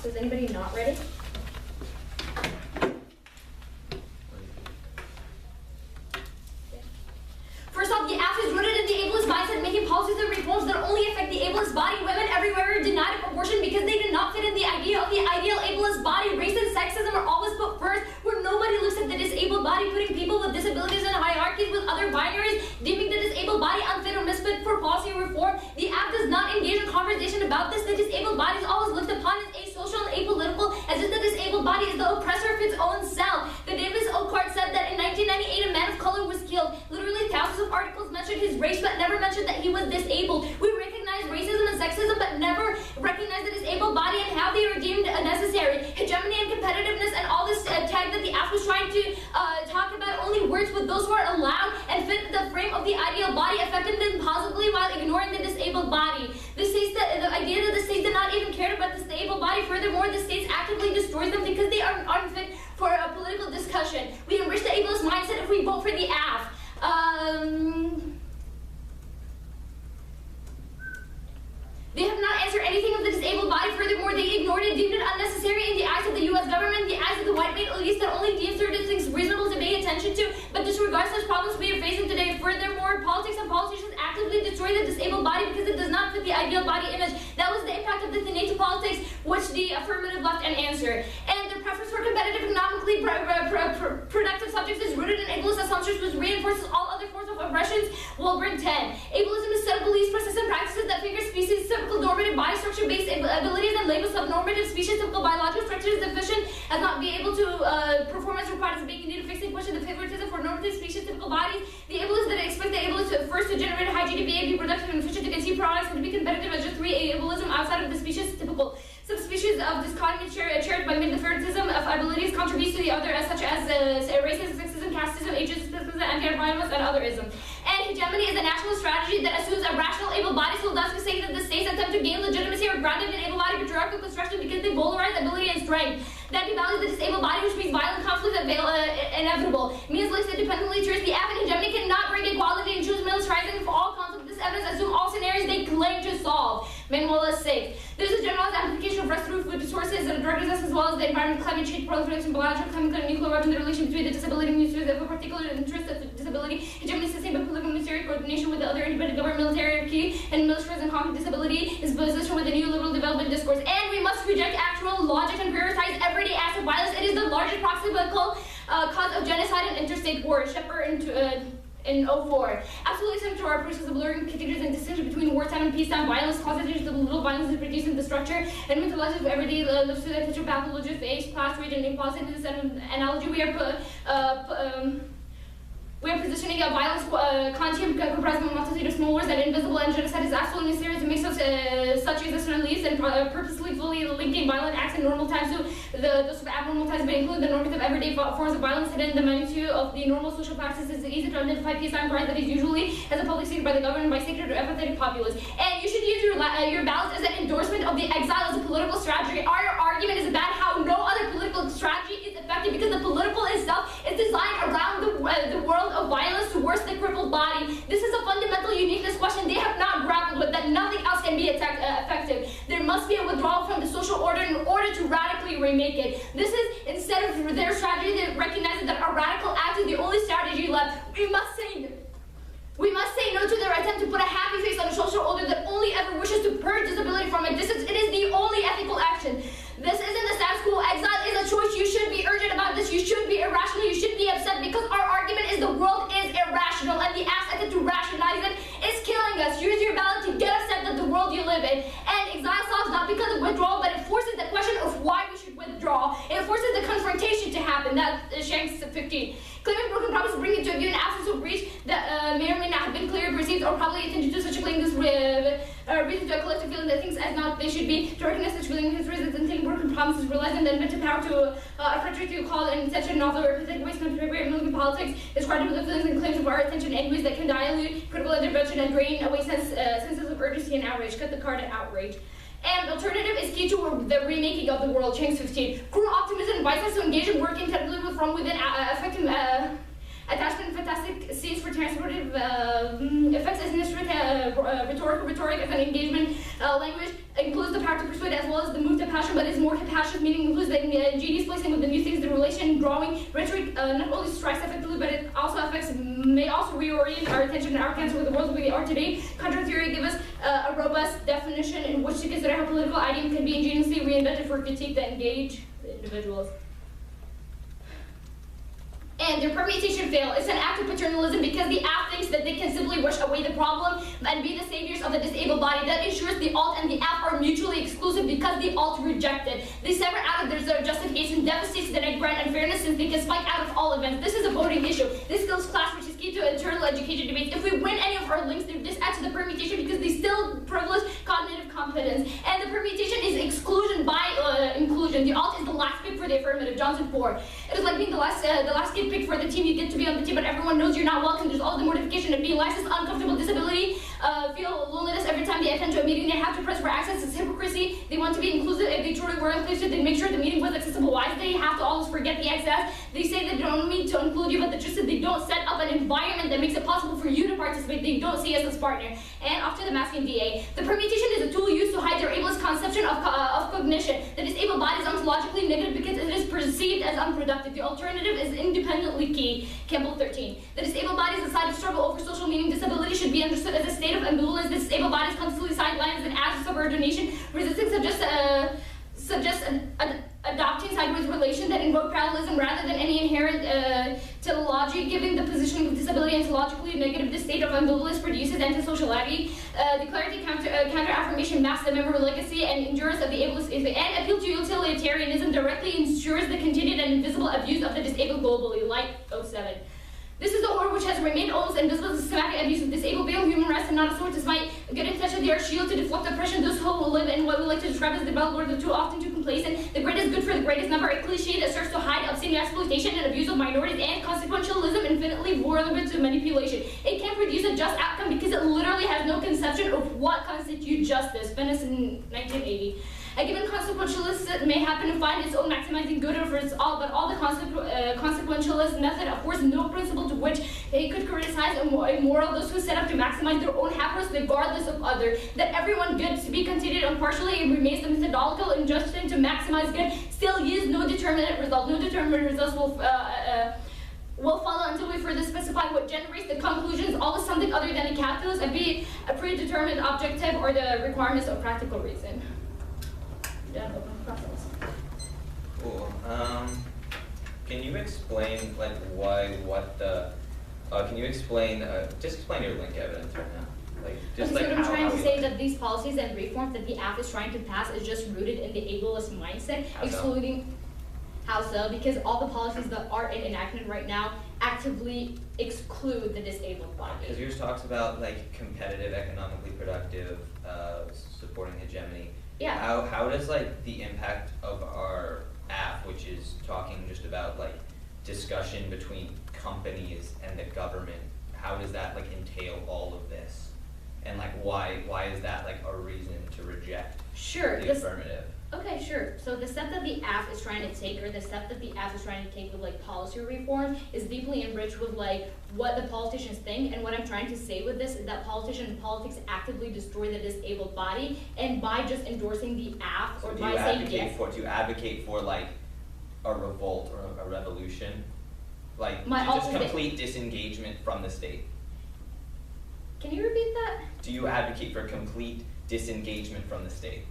So is anybody not ready? First off, the act is rooted in the ableist mindset, making policies and reforms that only affect the ableist body. Women everywhere are denied abortion because they did not fit in the idea of the ideal ableist body. Race and sexism are always put first, where nobody looks at the disabled body, putting people with disabilities in hierarchies with other binaries, deeming the disabled body unfit or misfit for policy reform. The act does not engage in conversation about this. The disabled body is always looked upon as asocial and apolitical, as if the disabled body is the oppressor of its own self. The Damus Court said that in 1998 a man of color was killed. Literally thousands of articles mentioned his race, but never mentioned that he was disabled. We recognize racism and sexism, but never recognize the disabled body and how they are deemed unnecessary. Hegemony and competitiveness and all this tag that the app was trying to talk about only works with those who are allowed and fit the frame of the ideal body, affecting them positively while ignoring the disabled body. This states that the idea that the state did not even care about the disabled body. Furthermore, the state actively destroys them because they are unfit for a political discussion. We embrace the ableist mindset if we vote for the AF. They have not answered anything of the disabled body. Furthermore, they ignored it, deemed it unnecessary in the eyes of the U.S. government, the eyes of the white male elites that only deem certain things reasonable to pay attention to, but disregards such problems we are facing today. Furthermore, politics and politicians actively destroy the disabled body because it does not fit the ideal body image. That was the impact of the innate politics, which the affirmative left unanswered. And their preference for competitive, economically productive subjects is rooted in ableist assumptions, which reinforces all other forms of oppressions. Wilburn 10. Ableism is set of beliefs, processes, and practices that figure species typical normative body structure-based abilities and label subnormative species typical biological structure is deficient as not be able to perform as required as making need to fix the question the favoritism for normative species typical bodies. The ableists that expect the ableists to first to generate a high GDP, be productive and efficient to conceive products and to be competitive as just three ableism outside of the species typical. Subspecies of discontentment shared by mid-differentism of abilities contributes to the other, such as racism, sexism, casteism, ageism, anti-environment, and otherism. And hegemony is a national strategy that assumes a rational able body, so thus we say that the states attempt to gain legitimacy are grounded in able-bodied patriarchal construction because they polarize ability and strength. That devalues the disabled body, which means violent conflict inevitable. Means lives independently choose the app, and hegemony cannot bring equality and choose militarizing for all conflict. This evidence assume all scenarios they claim to solve. Manuel is safe. There's a generalized amplification of rest through food sources and drug disease, as well as the environment, climate change, proliferation, biological, chemical, and nuclear weapons, the relation between the disability and users of a particular interest of the disability. Hegemony is sustained by political military coordination with the other independent government, military hierarchy, and militaries and conflict disability is positioned with the new liberal development discourse. And we must reject actual logic and prioritize everyday acts of violence. It is the largest proximate cause of genocide and interstate war. Shepard in 04. Absolutely essential to our approach is the blurring categories and distinction between wartime and peacetime violence. Causes the little violence is produced in the structure and mythologies of everyday lives through the attention pathologies, age, class, region, inequality. In this analogy, we are positioning a violence continuum comprised of a multitude of small wars that invisible, and genocide is absolutely necessary to make such existential beliefs and purposely fully linking violent acts in normal times to those abnormal times, but include the normative everyday forms of violence hidden in the magnitude of the normal social practices. It's easy to identify peacetime crime that is usually as a public secret by the government by sacred or apathetic populace. And you should use your ballots as an endorsement of the exile as a political strategy. Our argument is about how no other political strategy is effective because the political itself is designed around the world of violence to worsen the crippled body. This is a fundamental uniqueness question they have not grappled with, that nothing else can be effective. There must be a withdrawal from the social order in order to radically remake it. This is, instead of their strategy, they recognize that a radical act is the only strategy left. We must say no to their attempt to put a happy face on a social order that only ever wishes to purge disability from a distance. It is the only ethical action. This isn't the status quo. Exile is a choice. You should be urgent about this. You should be irrational. You should be upset because our argument is the world is irrational and the attempt to rationalize it is killing us. Use your ballot to get upset at the world you live in. And exile solves not because of withdrawal, but it forces the question of why we should withdraw. It forces the confrontation to happen. That is Shanks 15. Claiming broken promises bring it to a view in absence of breach that may or may not have been clearly received or probably intended to such a claim. This reason to a collective feeling that things as not they should be. To recognize such feeling his reasons and taking broken promises, realizing the inventive power to effectuate to call in such a novel or pathetic waste of paper and politics is credited with the feelings and claims of our attention in ways that can dilute critical intervention and drain away senses of urgency and outrage. Cut the card at outrage. And alternative is key to the remaking of the world. Change 15. Cruel optimism invites us to engage in work intensively from within Attachment and fantastic scenes for transportive effects as rhetoric as an engagement language. Includes the power to persuade as well as the move to passion, but is more compassionate, meaning includes the ingenious placing with the new things, the relation, growing. Rhetoric not only strikes effectively, but it also may also reorient our attention and our cancer with the world we are today. Contract theory gives us a robust definition in which to consider how political idiom can be ingeniously reinvented for critique that engage the individuals. And their permutation fail. It's an act of paternalism because the app thinks that they can simply wish away the problem and be the saviors of the disabled body. That ensures the alt and the app are mutually exclusive because the alt rejected. They sever out of their justification, devastates the net grant and fairness since they can spike out of all events. This is a voting issue. This skills clash which is key to internal education debates. If we win any of our links, this adds to the permutation because they still privilege cognitive competence. And the permutation is exclusion by inclusion. The alt is the last pick for the affirmative. Johnson 4. It is like being the last kid picked for the team. You get to be on the team, but everyone knows you're not welcome. There's all the mortification of being licensed, uncomfortable disability, feel loneliness every time they attend to a meeting. They have to press for access. It's hypocrisy. They want to be inclusive. If they truly were inclusive, they'd make sure the meeting was accessible. Why do they have to always forget the access? They say they don't mean to include you, but the truth is they don't set up an environment that makes it possible for you to participate. They don't see us as partner. And after the masking DA, the permutation is a tool used to hide their ableist conception of cognition. The disabled body is ontologically negative because it is perceived as unproductive. The alternative is independently key. Campbell 13. The disabled body is a side of struggle over social meaning. Disability should be understood as a state of ambivalence. The disabled body is constantly sidelines and acts of subordination. Resisting suggests adopting sideways relation that invoke parallelism rather than any inherent teleology, giving the positioning of disability ontologically negative. This state of ambivalence produces antisociality. The clarity counter-affirmation masks the memory legacy and endurance of the ableist and appeal to utilitarianism directly ensures the continued and invisible abuse of the disabled globally, like 07. This is the horror which has remained almost invisible. The systematic abuse of disabled veil human rights and not a sword despite good intention. They are shield to deflect oppression. Those who will live in what we like to describe as the bell world are too often too complacent. The greatest good for the greatest number, a cliche that serves to hide obscene exploitation and abuse of minorities and consequentialism infinitely vulnerable to manipulation. It can't produce a just outcome because it literally has no conception of what constitutes justice. Venice in 1980. A given consequentialist may happen to find its own maximizing good over its all, but all the consequentialist method affords no principle to which they could criticize immoral those who set up to maximize their own happiness regardless of other. That everyone good to be continued impartially and remains the methodological injunction to maximize good still yields no determinate result. No determinate results will follow until we further specify what generates the conclusions, always something other than a calculus, and be a predetermined objective or the requirements of practical reason. Cool. Can you explain like can you explain just explain your link evidence right now? Like just okay, like so I'm trying to say like, that these policies and reforms that the app is trying to pass is just rooted in the ableist mindset, excluding how so? Because all the policies that are in enactment right now actively exclude the disabled body. Because yours talks about like competitive, economically productive, supporting hegemony. Yeah. How does like the impact of our app, which is talking just about like discussion between companies and the government, how does that like entail all of this? And like why is that like a reason to reject the affirmative? Okay, sure. So the step that the app is trying to take, or the step that the app is trying to take with like policy reform, is deeply enriched with like what the politicians think. And what I'm trying to say with this is that politicians and politics actively destroy the disabled body, and by just endorsing the app So or by saying yes. do you advocate for like a revolt or a revolution? Like just complete disengagement from the state? Can you repeat that? Do you advocate for complete disengagement from the state?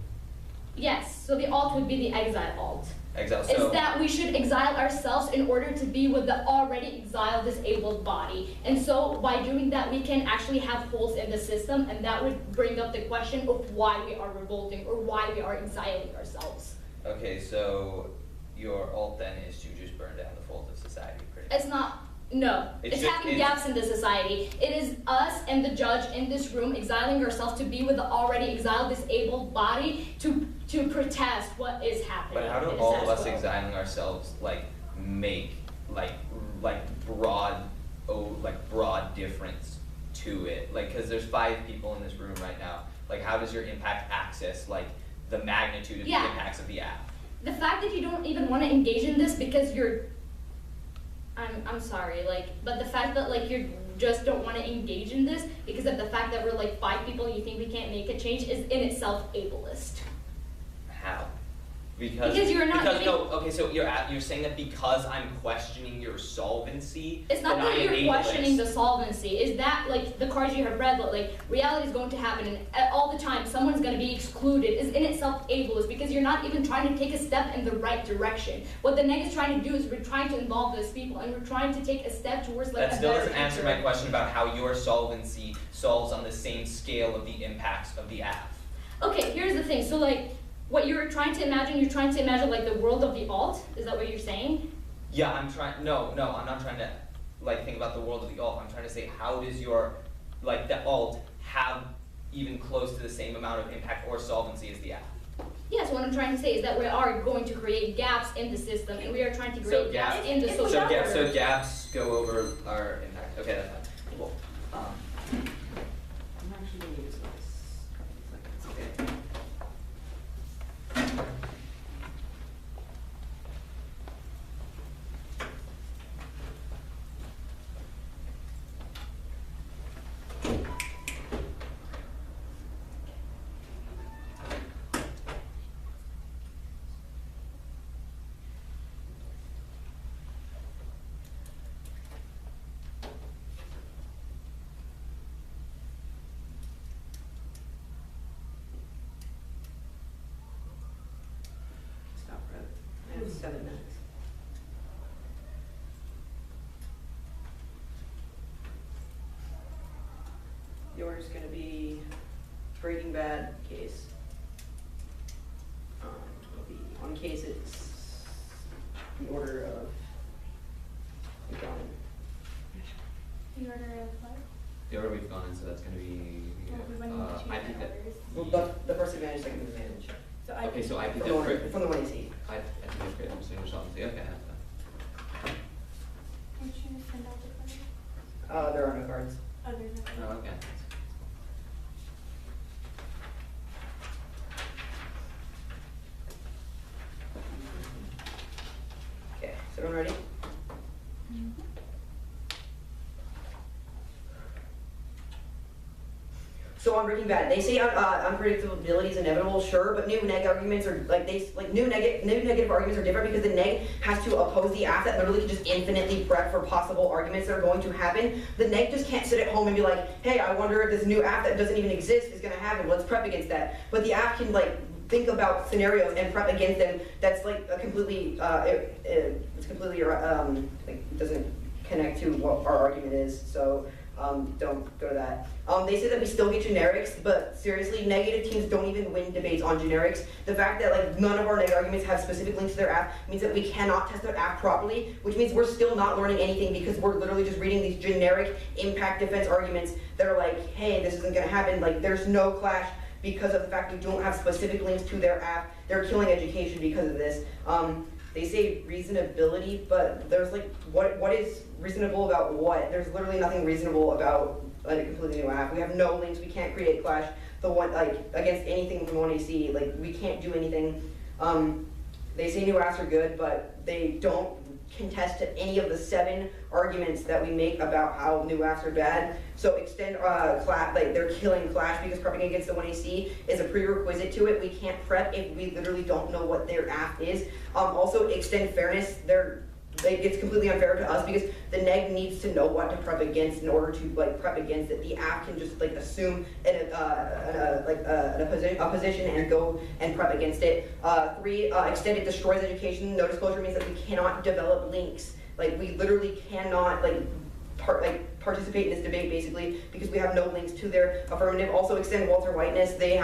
Yes, so the alt would be the exile alt. Exile, Is that we should exile ourselves in order to be with the already exiled disabled body. And so by doing that, we can actually have holes in the system, and that would bring up the question of why we are revolting or why we are exiling ourselves. Okay, so your alt then is to just burn down the folds of society, pretty It's not. No, it's having gaps in the society. It is us and the judge in this room exiling ourselves to be with the already exiled disabled body to protest what is happening. But how do all of us exiling ourselves like make like broad difference to it? Like, because there's 5 people in this room right now. Like, how does your impact access like the magnitude of the impacts of the app? The fact that you don't even want to engage in this because you're I'm sorry, like, but the fact that like you just don't want to engage in this because of the fact that we're like 5 people and you think we can't make a change is in itself ableist. How? Because you're not because giving- no, okay, so you're saying that because I'm questioning your solvency, It's not then that I am you're questioning the ableist. solvency. Is that like the cards you have read? That, like reality is going to happen, and all the time someone's going to be excluded. Is in itself ableist because you're not even trying to take a step in the right direction. What the neg is trying to do is we're trying to involve those people, and we're trying to take a step towards like That a still better doesn't answer future. my question about how your solvency solves on the same scale of the impacts of the app. Okay, here's the thing. So like, what you're trying to imagine like the world of the alt. Is that what you're saying? Yeah, I'm trying. No, I'm not trying to like think about the world of the alt. I'm trying to say how does your like the alt have even close to the same amount of impact or solvency as the app? Yes, what I'm trying to say is that we are going to create gaps in the system, and we are trying to create gaps in the So social order. so gaps go over our impact. Okay, that's fine. Cool. I'm actually gonna use this. Okay. Stop, Brett. I have 7 minutes. The order's gonna be Breaking Bad case. It'll be on cases, the order of gone. The order of what? The order we've gone in, so that's going to be IP diff. Well, the first advantage, second advantage. So Okay, so IP From diff. the one, from the one you see. IP diff great. I'm seeing your solvency. Okay, that's fine. Aren't you gonna send out the card? There are no cards. Oh, there's no. Oh, okay. Okay, is everyone ready? So on Breaking Bad, they say unpredictability is inevitable, sure, but new neg arguments are like new negative arguments are different because the neg has to oppose the app that literally can just infinitely prep for possible arguments that are going to happen. The neg just can't sit at home and be like, hey, I wonder if this new app that doesn't even exist is going to happen. Let's prep against that. But the app can like think about scenarios and prep against them. That's like a completely it's completely like doesn't connect to what our argument is. So. Don't go to that. They say that we still get generics, but seriously, negative teams don't even win debates on generics. The fact that like none of our neg arguments have specific links to their app means that we cannot test their app properly, which means we're still not learning anything because we're literally just reading these generic impact defense arguments that are like, hey, this isn't gonna happen. Like, there's no clash because of the fact we don't have specific links to their app. They're killing education because of this. They say reasonability, but there's like, what is reasonable about what? There's literally nothing reasonable about a completely new app. We have no links, we can't create clash. The one, like, against anything from 1AC, like, we can't do anything. They say new apps are good, but they don't contest to any of the 7 arguments that we make about how new apps are bad. So extend like they're killing Clash because prepping against the 1AC is a prerequisite to it. We can't prep if we literally don't know what their app is. Also extend fairness. It's completely unfair to us because the neg needs to know what to prep against in order to like prep against it. The app can just like assume a position and go and prep against it. 3, extend it destroys education. No disclosure means that we cannot develop links. Like we literally cannot participate in this debate basically because we have no links to their affirmative. Also extend Walter Whiteness. They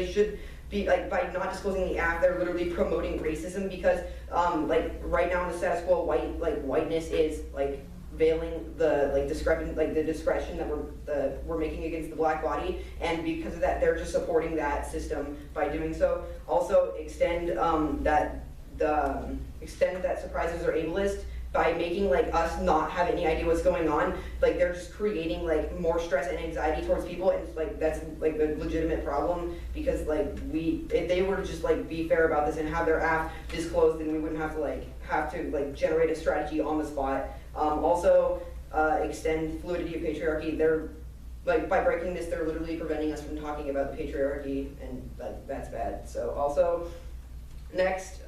should be like by not disclosing the app, they're literally promoting racism because like right now in the status quo, whiteness is like veiling the discretion that we're making against the black body, and because of that, they're just supporting that system by doing so. Also extend that surprises are ableist by making like us not have any idea what's going on. Like they're just creating like more stress and anxiety towards people, and like that's like a legitimate problem because like if they were to just like be fair about this and have their app disclosed, then we wouldn't have to generate a strategy on the spot. Also, extend fluidity of patriarchy. They're, like, by breaking this, they're literally preventing us from talking about the patriarchy, and that's bad. So also, next,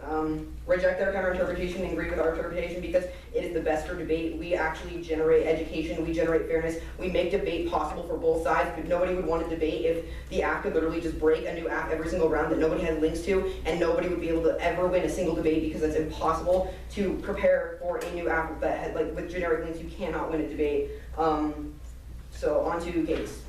reject their counter-interpretation and agree with our interpretation because it is the best for debate. We actually generate education, we generate fairness, we make debate possible for both sides. But nobody would want to debate if the app could literally just break a new app every single round that nobody has links to, and nobody would be able to ever win a single debate because it's impossible to prepare for a new app that had, like, with generic links. You cannot win a debate. So on to case.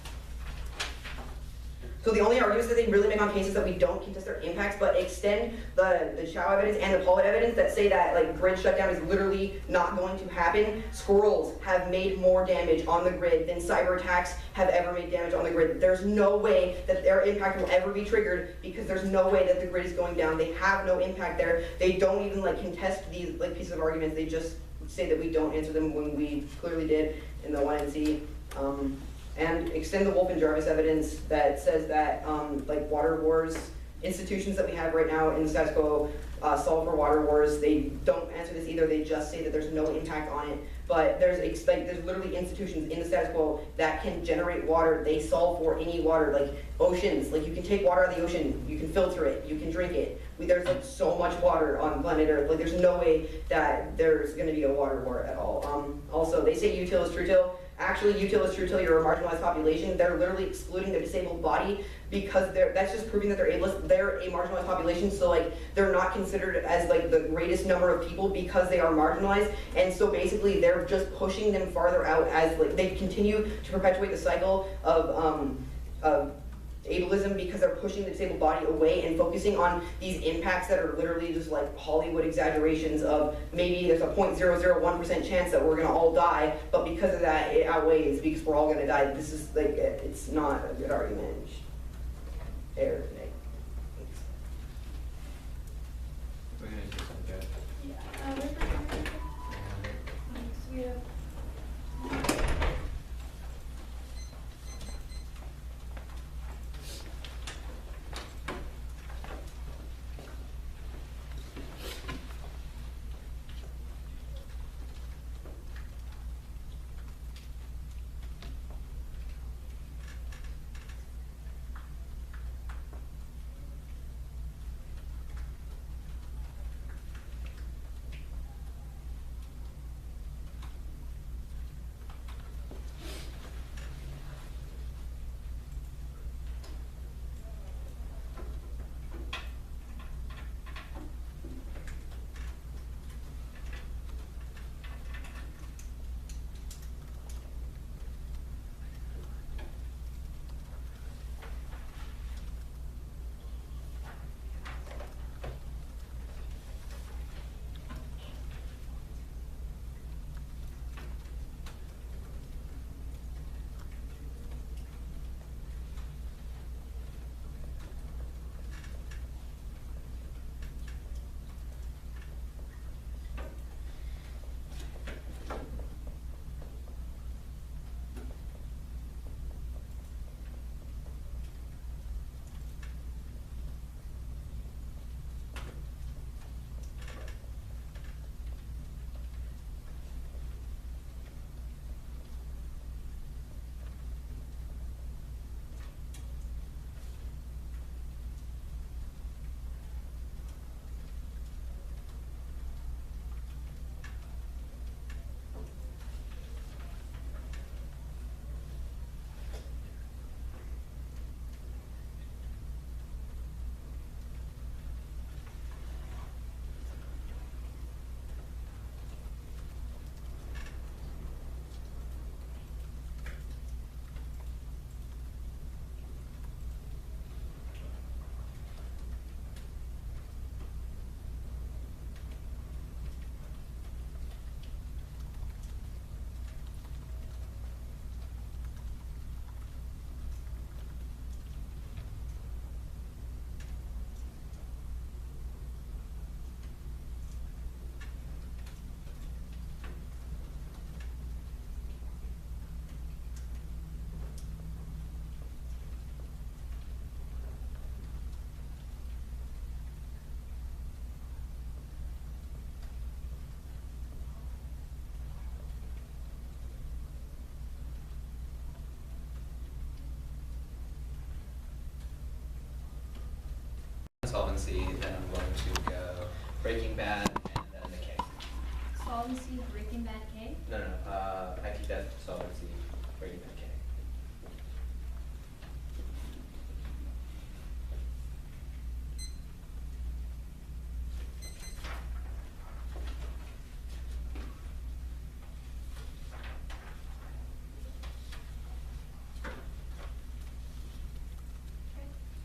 So the only arguments that they really make on cases that we don't contest their impacts, but extend the Chow evidence and the Pollitt evidence that say that, like, grid shutdown is literally not going to happen. Squirrels have made more damage on the grid than cyber attacks have ever made damage on the grid. There's no way that their impact will ever be triggered because there's no way that the grid is going down. They have no impact there. They don't even, like, contest these, like, pieces of arguments. They just say that we don't answer them when we clearly did in the 1NC. And extend the Wolf and Jarvis evidence that says that, like, water wars, institutions that we have right now in the status quo solve for water wars. They don't answer this either. They just say that there's no impact on it. But there's literally institutions in the status quo that can generate water. They solve for any water, like oceans. Like, you can take water out of the ocean, you can filter it, you can drink it. There's, like, so much water on planet Earth. Like, there's no way that there's going to be a water war at all. Also, they say util is true till. Actually, util is true till you're a marginalized population. They're literally excluding the disabled body because that's just proving that they're ableist. They're a marginalized population, so, like, they're not considered as, like, the greatest number of people because they are marginalized. And so basically they're just pushing them farther out as, like, they continue to perpetuate the cycle of ableism because they're pushing the disabled body away and focusing on these impacts that are literally just, like, Hollywood exaggerations of maybe there's a 0.001% chance that we're gonna all die, but because of that it outweighs because we're all gonna die. This is, like, it's not a good argument. Error. We're gonna do some good. Yeah, where's my camera? So we have Breaking Bad, and then the K. Solvency, Breaking Bad, K? No, IP Theft, Solvency, Breaking Bad, K.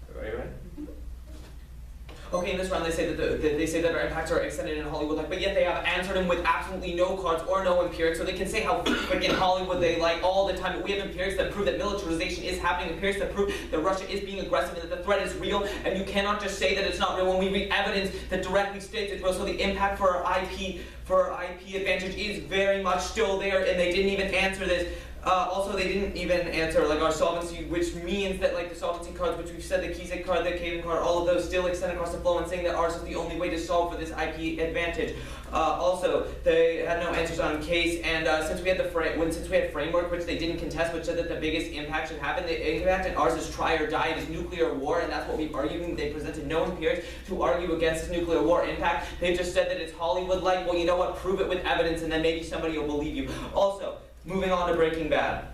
Everybody ready? Okay, in this round they say that our impacts are extended in Hollywood, but yet they have answered them with absolutely no cards or no empirics, so they can say how freaking Hollywood they like all the time, but we have empirics that prove that militarization is happening, empirics that prove that Russia is being aggressive and that the threat is real, and you cannot just say that it's not real when we read evidence that directly states it's real, so the impact for our IP advantage is very much still there, and they didn't even answer this. Also, they didn't even answer like our solvency, which means that like the solvency cards, which we've said, the Keysight card, the Caden card, all of those still extend across the flow, and saying that ours is the only way to solve for this IP advantage. Also, they had no answers on case, and since we had framework, which they didn't contest, which said that the biggest impact should happen, the impact in ours is try or die. It is nuclear war, and that's what we've argued. They presented no empirics to argue against this nuclear war impact. They just said that it's Hollywood-like. Well, you know what? Prove it with evidence, and then maybe somebody will believe you. Also, moving on to Breaking Bad.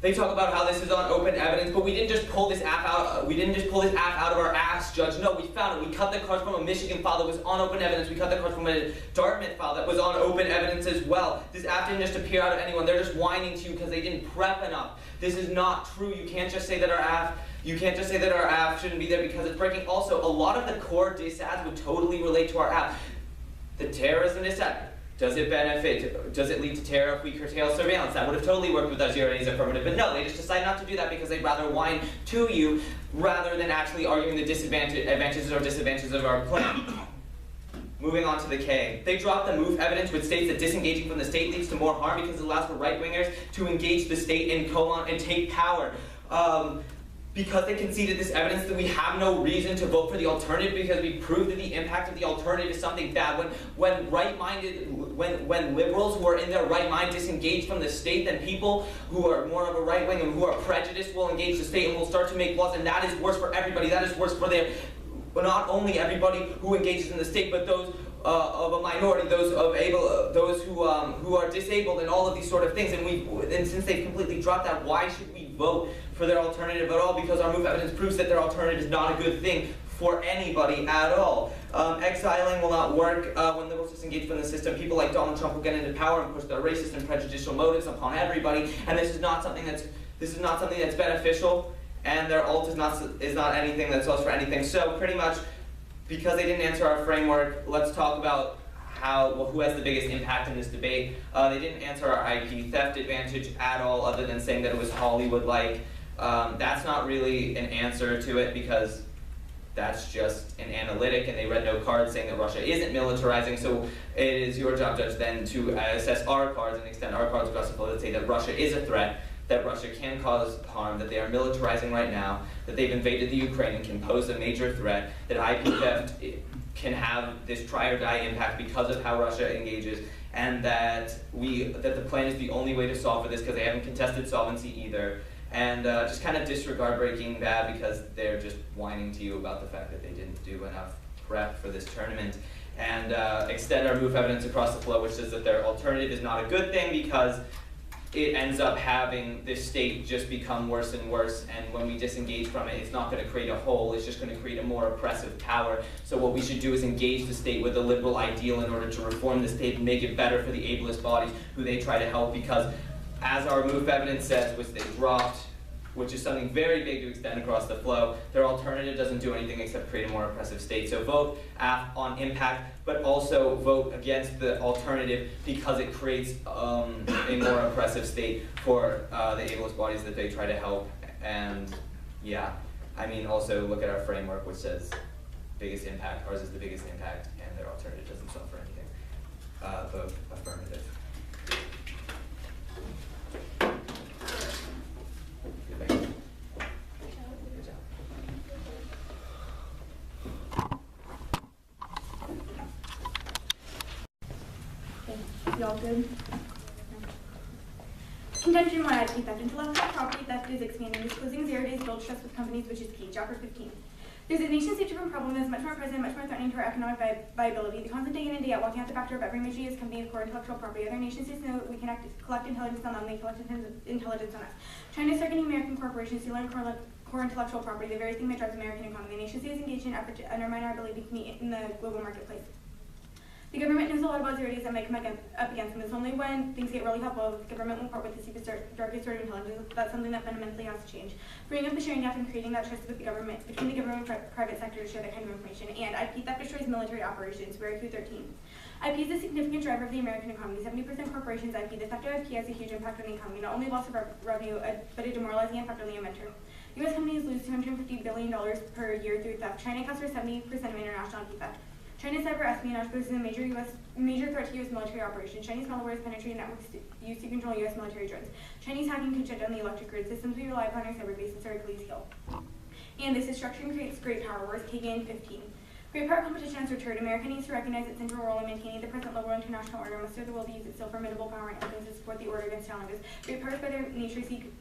They talk about how this is on open evidence, but we didn't just pull this app out. We didn't just pull this app out of our ass, Judge. No, we found it. We cut the cards from a Michigan file that was on open evidence. We cut the cards from a Dartmouth file that was on open evidence as well. This app didn't just appear out of anyone. They're just whining to you because they didn't prep enough. This is not true. You can't just say that our app. You can't just say that our app shouldn't be there because it's breaking. Also, a lot of the core disads would totally relate to our app. The terrorism disad. Does it benefit? Does it lead to terror if we curtail surveillance? That would have totally worked with our zero days affirmative, but no, they just decide not to do that because they'd rather whine to you rather than actually arguing the advantages or disadvantages of our plan. Moving on to the K. They dropped the move evidence, which states that disengaging from the state leads to more harm because it allows for right-wingers to engage the state and take power. Because they conceded this evidence that we have no reason to vote for the alternative because we proved that the impact of the alternative is something bad. When liberals who are in their right mind disengage from the state, then people who are more of a right wing and who are prejudiced will engage the state and will start to make laws, and that is worse for everybody. That is worse for not only everybody who engages in the state, but those of a minority, those who are disabled, and all of these sort of things. And since they've completely dropped that, why should we vote for their alternative at all? Because our move evidence proves that their alternative is not a good thing for anybody at all. Exiling will not work when liberals disengage from the system. People like Donald Trump will get into power and push their racist and prejudicial motives upon everybody, and this is not something that's beneficial. And their alt is not anything that solves for anything. So pretty much, because they didn't answer our framework, let's talk about who has the biggest impact in this debate. They didn't answer our IP theft advantage at all, other than saying that it was Hollywood-like. That's not really an answer to it because that's just an analytic, and they read no cards saying that Russia isn't militarizing. So it is your job, Judge, then to assess our cards and extend our cards across the floor that say that Russia is a threat, that Russia can cause harm, that they are militarizing right now, that they've invaded the Ukraine and can pose a major threat, that IP theft can have this try or die impact because of how Russia engages, and that the plan is the only way to solve for this because they haven't contested solvency either. And just kind of disregard Breaking Bad because they're just whining to you about the fact that they didn't do enough prep for this tournament. And extend our move evidence across the flow, which says that their alternative is not a good thing because it ends up having this state just become worse and worse, and when we disengage from it, it's not going to create a whole, it's just going to create a more oppressive power. So what we should do is engage the state with a liberal ideal in order to reform the state and make it better for the ableist bodies who they try to help, because as our move evidence says, which they dropped, which is something very big to extend across the flow, their alternative doesn't do anything except create a more oppressive state. So vote on impact, but also vote against the alternative because it creates a more oppressive state for the ableist bodies that they try to help. And yeah, I mean, also look at our framework, which says biggest impact, ours is the biggest impact, and their alternative doesn't solve for anything. Vote affirmative. Y'all good? Contention 1, IP theft. Intellectual property theft is expanding, disclosing zero days build trust with companies, which is key. Chapter 15. There's a nation-state-driven problem that is much more present, much more threatening to our economic viability. The constant day in and day out walking out the back door of every major U.S. company with core intellectual property. Other nations know that we can collect intelligence on them, they collect intelligence on us. China's targeting American corporations to learn core intellectual property, the very thing that drives American economy. The nation state is engaged in an effort to undermine our ability to compete in the global marketplace. The government knows a lot about zero days that may come up against them. It's only when things get really helpful that the government will part with the secret darkest sort of intelligence. That's something that fundamentally has to change. Bringing up the sharing gap and creating that trust with the government, between the government and private sector to share that kind of information. And IP theft destroys military operations, where Q13. IP is a significant driver of the American economy. 70% corporations IP. The theft of IP has a huge impact on the economy, not only loss of revenue, but a demoralizing effect on the inventor. U.S. companies lose $250 billion per year through theft. China accounts for 70% of international IP theft. China's cyber espionage poses a major threat to U.S. military operations. Chinese malware has penetrated networks used to control U.S. military drones. Chinese hacking can shut down the electric grid. Systems we rely upon our cyber bases are Achilles heel. And this destruction creates great power wars. KGN 15. Great power competition has returned. America needs to recognize its central role in maintaining the present level of international order. Most of the world use its still formidable power and influence to support the order against challenges. Great powers by their nature seek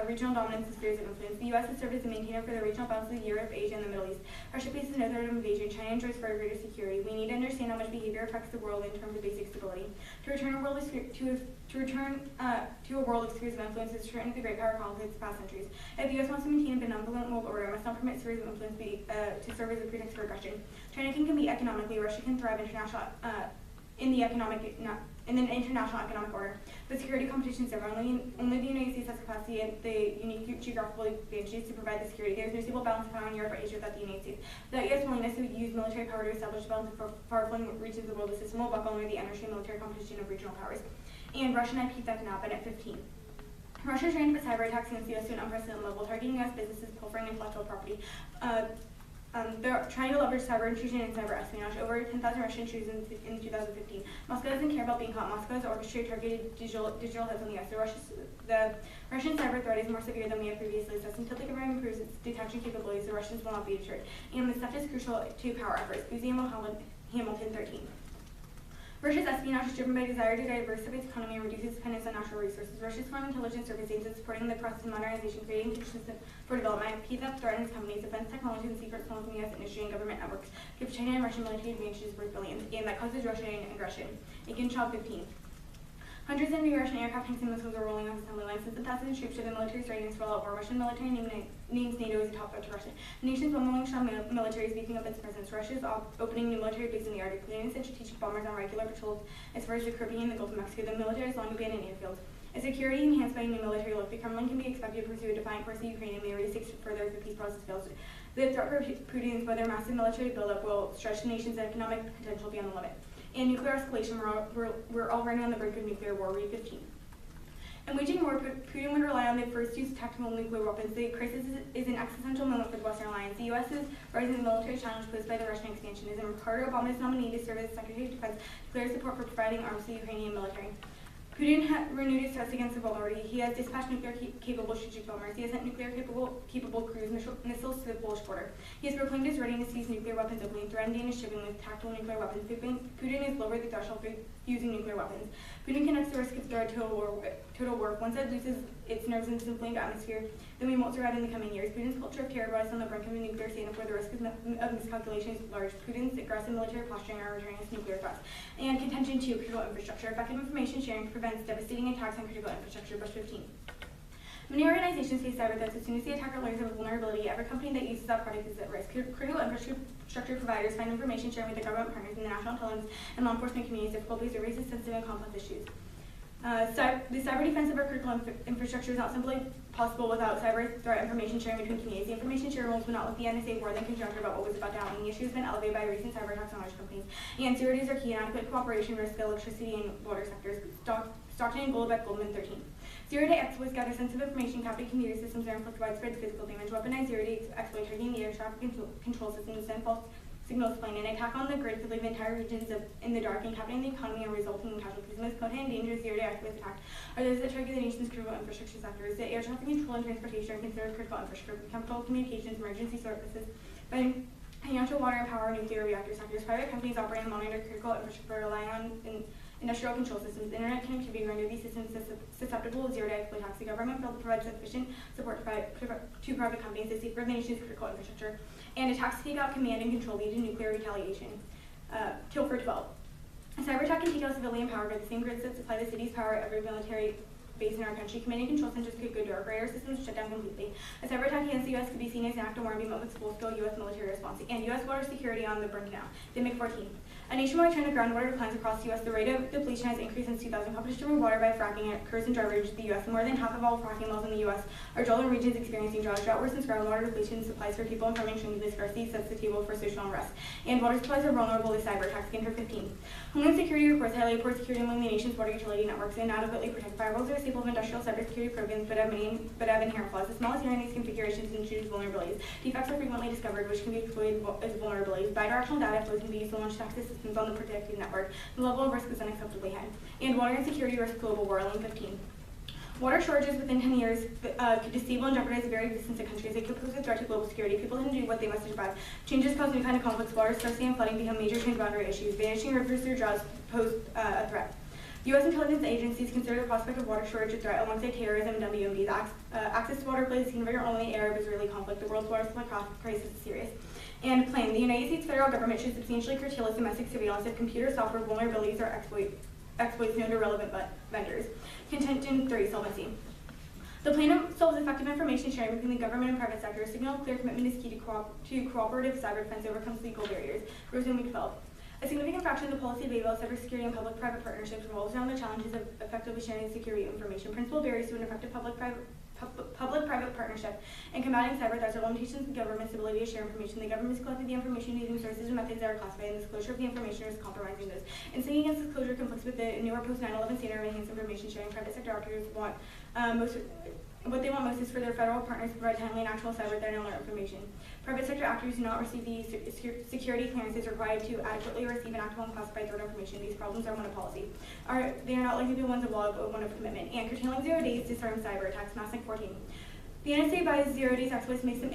regional dominance and spheres of influence. The U.S. has served as a maintainer for the regional balance of Europe, Asia, and the Middle East. Russia faces no threat of invasion. China enjoys far greater security. We need to understand how much behavior affects the world in terms of basic stability. To return to a world of spheres of influence is to return to the great power conflicts of past centuries. If the U.S. wants to maintain a benevolent world order, it must not permit spheres of influence to serve as a pretext for aggression. China can compete economically. Russia can thrive in the international economic order. But security competition is different. Only the United States has capacity and the unique geographical advantages to provide the security. There is no stable balance of power in Europe or Asia without the United States. Without U.S. willingness to use military power to establish balance of far-flung reaches of the world, the system will buckle under the energy and military competition of regional powers. And Russian IP theft now, but at 15. Russia is trying to put cyber attacks against the U.S. to an unprecedented level, targeting U.S. businesses, pilfering intellectual property. They're trying to leverage cyber intrusion and cyber espionage. Over 10,000 Russian intrusions in 2015. Moscow doesn't care about being caught. Moscow has orchestrated targeted digital hits on the U.S. The Russian cyber threat is more severe than we have previously assessed. Until the government improves its detection capabilities, the Russians will not be deterred. And this stuff is crucial to power efforts. Hamilton 13. Russia's espionage is driven by a desire to diversify its economy and reduce its dependence on natural resources. Russia's foreign intelligence service aims at supporting the process of modernization, creating conditions for development. IP theft threatens companies, defense technology, and secrets from U.S. industry and government networks. Give China and Russian military advantages worth billions, and that causes Russian aggression. Aikenshop 15. Hundreds of new Russian aircraft, tanks, and missiles are rolling off assembly lines. Since the thousands of troops show the military's readiness for all out war, Russian military names NATO as a top threat to Russia. The nation's well-known military is beefing up its presence. Russia is opening new military bases in the Arctic, putting sent strategic bombers on regular patrols as far as the Caribbean and the Gulf of Mexico. The military has long abandoned airfields. As security enhanced by a new military look, the Kremlin can be expected to pursue a defiant course in Ukraine and may raise stakes further if the peace process fails. The threat for Putin's by their massive military buildup will stretch the nation's economic potential beyond the limit. And nuclear escalation, we're already on the brink of nuclear war. Read 15. In waging war, Putin would rely on the first use of tactical nuclear weapons. The crisis is an existential moment for the Western Alliance. The U.S.'s rising military challenge posed by the Russian expansion is Ricardo Obama's nominee to serve as Secretary of Defense declares support for providing arms to the Ukrainian military. Putin renewed his threats against the vulnerability. He has dispatched nuclear-capable strategic bombers. He has sent nuclear-capable cruise missiles to the Polish border. He has proclaimed his readiness to use nuclear weapons openly and threatened Danish shipping with tactical nuclear weapons. Putin has lowered the threshold for using nuclear weapons. Putin connects the risk of total war. Once it loses its nerves in this inflamed atmosphere, then we won't survive in the coming years. Putin's culture of terror brought us on the brink of a nuclear standoff where the risk of miscalculation is large. Putin's aggressive military posturing are returning us nuclear threats. And contention to critical infrastructure. Effective information sharing prevents devastating attacks on critical infrastructure. Bush 15. Many organizations face cyber threats as soon as the attacker learns of a vulnerability. Every company that uses that product is at risk. Critical infrastructure providers find information sharing with their government partners in the national intelligence and law enforcement communities difficult because it raises sensitive and complex issues. The cyber defense of our critical infrastructure is not simply possible without cyber threat information sharing between communities. The information sharing rules would not let the NSA more than conjecture about what was about to happen. The issue has been elevated by recent cyber attacks on large companies. And zero days are key. Inadequate cooperation risks the electricity and water sectors. Stockton and Goldbeck, Goldman 13. Zero-day exploits gather sensitive information, captive computer systems, and inflict widespread physical damage. Weaponized zero-day exploit targeting the air traffic control systems send false signals plane. An attack on the grid could leave entire regions in the dark, encapsulating the economy and resulting in casualties. The most potent and dangerous zero-day exploits attack are those that target the nation's critical infrastructure sectors. The air traffic control and transportation are considered critical infrastructure. Chemical communications, emergency services, financial, water, and power, nuclear reactor sectors. Private companies operate and monitor critical infrastructure rely on industrial control systems. Internet connectivity render these systems susceptible to zero-day exploit attacks. The government failed to provide sufficient support to private companies to safeguard the nation's critical infrastructure. and attacks to take out command and control lead to nuclear retaliation. Kill for 12. A cyber attack can take out civilian power grid, the same grids that supply the city's power at every military base in our country. Command and control centers could go dark, or air systems shut down completely. A cyber attack against the U.S. could be seen as an act of war and be met with full-scale U.S. military response. And U.S. water security on the brink now. They make 14. A nationwide trend of groundwater declines across the U.S. The rate of depletion has increased since 2000. Competition for water by fracking occurs in dry regions of the U.S. More than half of all fracking wells in the U.S. are drilled in regions experiencing drought. Drought worsens groundwater depletion. Supplies for people and farming showing the scarcity sets the table for social unrest. And water supplies are vulnerable to cyber attacks. Again for 15. Homeland Security reports highlight poor security among the nation's water utility networks and inadequately protect firewalls are a staple of industrial cybersecurity programs, but have inherent flaws. The smallest error in these configurations introduce vulnerabilities. Defects are frequently discovered, which can be exploited as vulnerabilities. Bidirectional data flows can be used to launch attack systems on the protected network. The level of risk is unacceptably high. And water insecurity risk global war, link 15. Water shortages within 10 years could disable and jeopardize the very existence of countries. They could pose a threat to global security. People tend to do what they must to survive. Changes cause new kind of conflicts. Water scarcity and flooding become major transboundary issues. Vanishing rivers through droughts pose a threat. U.S. intelligence agencies consider the prospect of water shortage a threat alongside terrorism and WMDs. Access to water plays a significant role in the Arab-Israeli conflict. The world's water supply crisis is serious. And claim the United States federal government should substantially curtail its domestic surveillance of computer software vulnerabilities or exploits known to relevant vendors. Contention 3, solvency. The plan solves effective information sharing between the government and private sector. A signal of clear commitment is key to cooperative cyber defense overcomes legal barriers. Resume developed. A significant fraction of the policy of ABL cybersecurity and public-private partnerships revolves around the challenges of effectively sharing security information. Principal barriers to an effective public-private partnership and combating cyber threats are limitations in government's ability to share information. The government has collected the information using sources and methods that are classified, and the disclosure of the information is compromising those. Inciting against disclosure conflicts with the newer post-9/11 standard of enhanced information sharing. Private sector actors want what they want most is for their federal partners to provide timely and actual cyber threat and alert information. Private sector actors do not receive the security clearances required to adequately receive and act on classified threat information. These problems are one of policy. They are not likely to be ones of law, but one of commitment. And curtailing 0 days to disarm cyber attacks. Massive 14. The NSA buys 0 days exploits makes the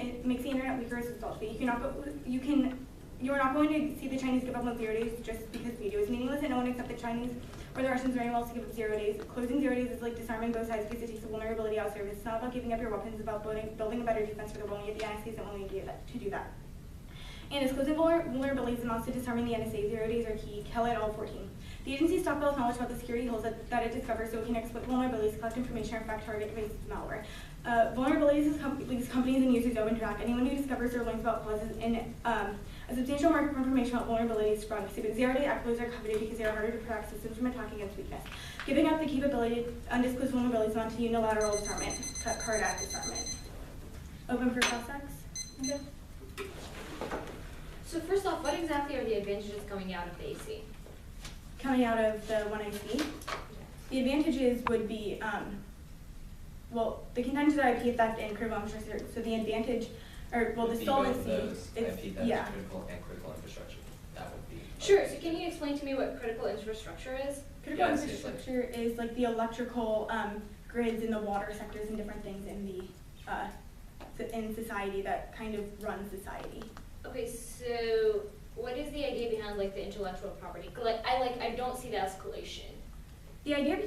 internet weaker as a result. You are not going to see the Chinese give up on 0 days just because video is meaningless, and no one except the Chinese or the Russians very well to give up 0 days. Closing 0 days is like disarming both sides because it takes a vulnerability out of service. It's not about giving up your weapons, it's about building a better defense for the world, yet the NSA isn't willing to do that. And as closing vulnerabilities amounts to disarming the NSA, 0 days are key. Kill it all 14. The agency stockpiles knowledge about the security holes that it discovers so it can exploit vulnerabilities, collect information, or in fact target devices with malware. Vulnerabilities leaves companies and users open track. Anyone who discovers or learns about causes in a substantial market for information about vulnerabilities is sprung. So 0-day exploits are coveted because they are harder to protect systems from attacking against weakness. Giving up the capability to undisclosed vulnerabilities amount to unilateral disarmament. Cut card act disarmament. Open for cross-sex. Okay. So first off, what exactly are the advantages coming out of the AC? Coming out of the 1AC, the advantages would be, the contention of IP theft and critical infrastructure. So the advantage, the solvency is, IP theft, yeah. critical infrastructure. That would be. Sure. So can you explain to me what critical infrastructure is? Critical infrastructure is like the electrical grids in the water sectors and different things in the in society that kind of run society. Okay, so what is the idea behind like the intellectual property? I don't see the escalation. The idea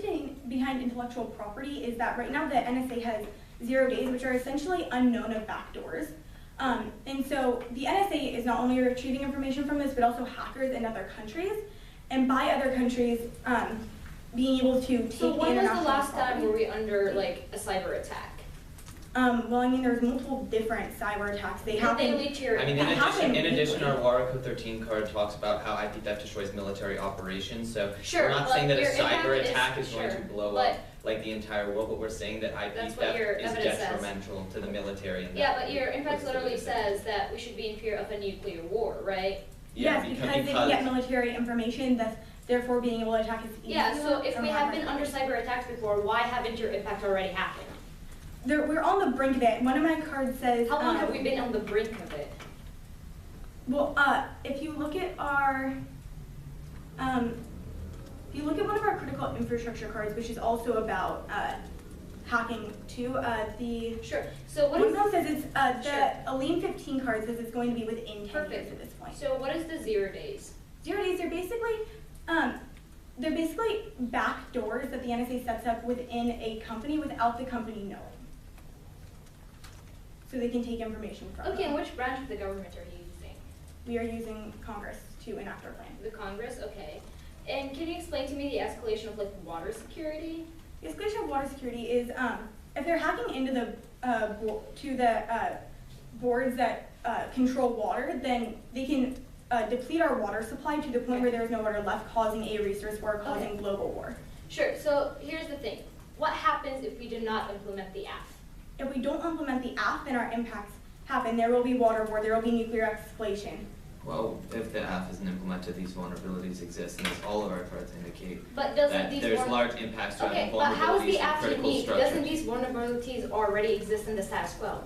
behind intellectual property is that right now the NSA has 0 days, which are essentially unknown of backdoors. And so the NSA is not only retrieving information from this, but also hackers in other countries. And by other countries, being able to take So when was the last property. time were we under like a cyber attack? There's multiple different cyber attacks. They Did happen. they leak to your? In addition, weekly. our WARA Code 13 card talks about how IP theft destroys military operations. So Sure, we're not but saying that a your cyber impact attack is- is going sure, to blow but- up like the entire world, but we're saying that IP That's what theft your is evidence says. detrimental to the military. And Yeah, that but your impact puts literally it- says that we should be in fear of a nuclear war, right? Yeah, Yes, because they can get military information, thus therefore being able to attack is easier. Yeah, so if or we more have been effective. under cyber attacks before, why haven't your impact already happened? We're on the brink of it. One of my cards says. How long have we been on the brink of it? Well, if you look at our, if you look at one of our critical infrastructure cards, which is also about hacking too, the Sure. So what one is of them says it's Sure. the Aline 15 card says it's going to be within 10 years Perfect. at this point. So what is the 0 days? 0 days are they're basically back doors that the NSA sets up within a company without the company knowing. so they can take information from Okay, them. and which branch of the government are you using? We are using Congress to enact our plan. The Congress, okay. And can you explain to me the escalation of like water security? The escalation of water security is if they're hacking into the boards that control water, then they can deplete our water supply to the point where there is no water left, causing a resource war, causing global war. Sure, so here's the thing. What happens if we do not implement the app? If we don't implement the app, then our impacts happen. There will be water war, there will be nuclear escalation. Well, if the app isn't implemented, these vulnerabilities exist, and as all of our threats indicate, But doesn't that these there's large impacts to Okay, having but how is vulnerabilities the in app critical unique? structures. Doesn't these vulnerabilities already exist in the status quo?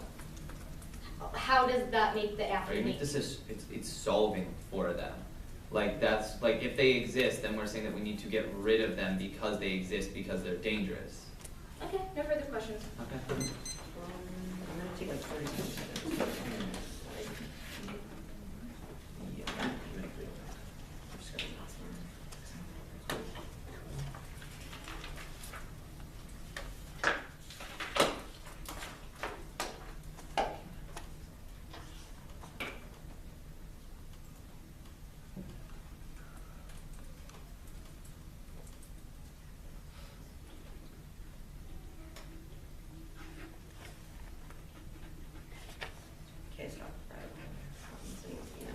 How does that make the app Right, unique? this is, it's solving for them. Like that's, like if they exist, then we're saying that we need to get rid of them because they exist, because they're dangerous. Okay, no further questions. Okay. I'm gonna take like 30 seconds. Okay, stop. You know.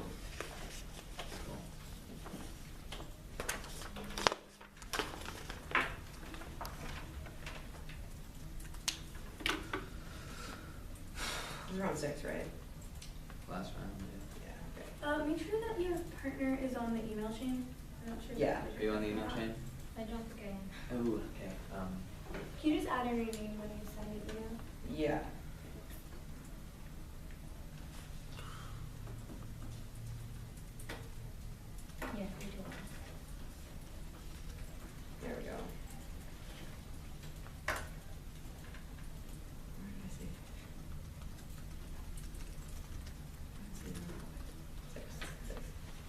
This is round 6, right? Last round, Yeah, okay. Make sure that your partner is on the email chain. I'm not sure. if Yeah. Are you on the email chain? I don't think I am. Oh, okay. Can you just add in your name when you send the email? Yeah. Yeah, we do. There we go. Where did I see? Six.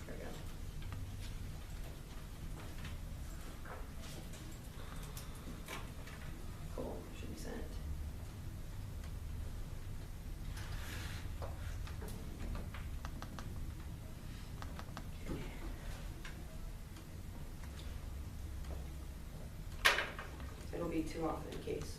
There we go. Cool, should be sent. It'll be too often in case.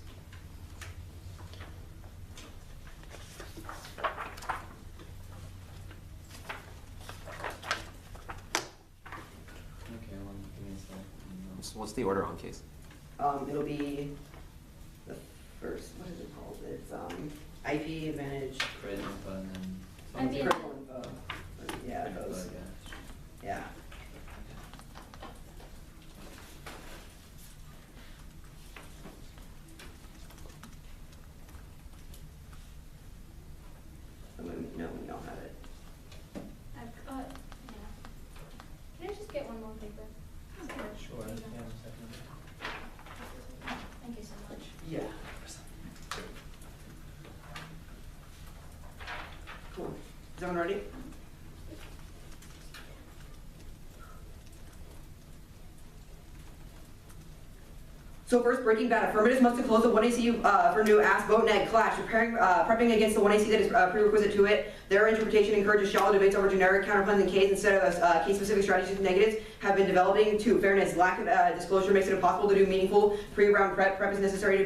Okay, well, give me a sec. What's the order on case? It'll be the first, what is it called? It's IP advantage. Credit info and then. IP Critical info. Yeah, Critical, those. yeah. Yeah. No, we don't have it. Yeah. Can I just get one more paper? Sure, There you go. yeah, Thank you so much. Yeah. Cool. Is everyone ready? So first, Breaking Bad. Affirmatives must close the 1AC for new ass vote neg clash. Prepping against the 1AC that is prerequisite to it. Their interpretation encourages shallow debates over generic counterplans and case instead of case-specific strategies and negatives have been developing. 2. Fairness. Lack of disclosure makes it impossible to do meaningful pre-round prep. Prep is necessary to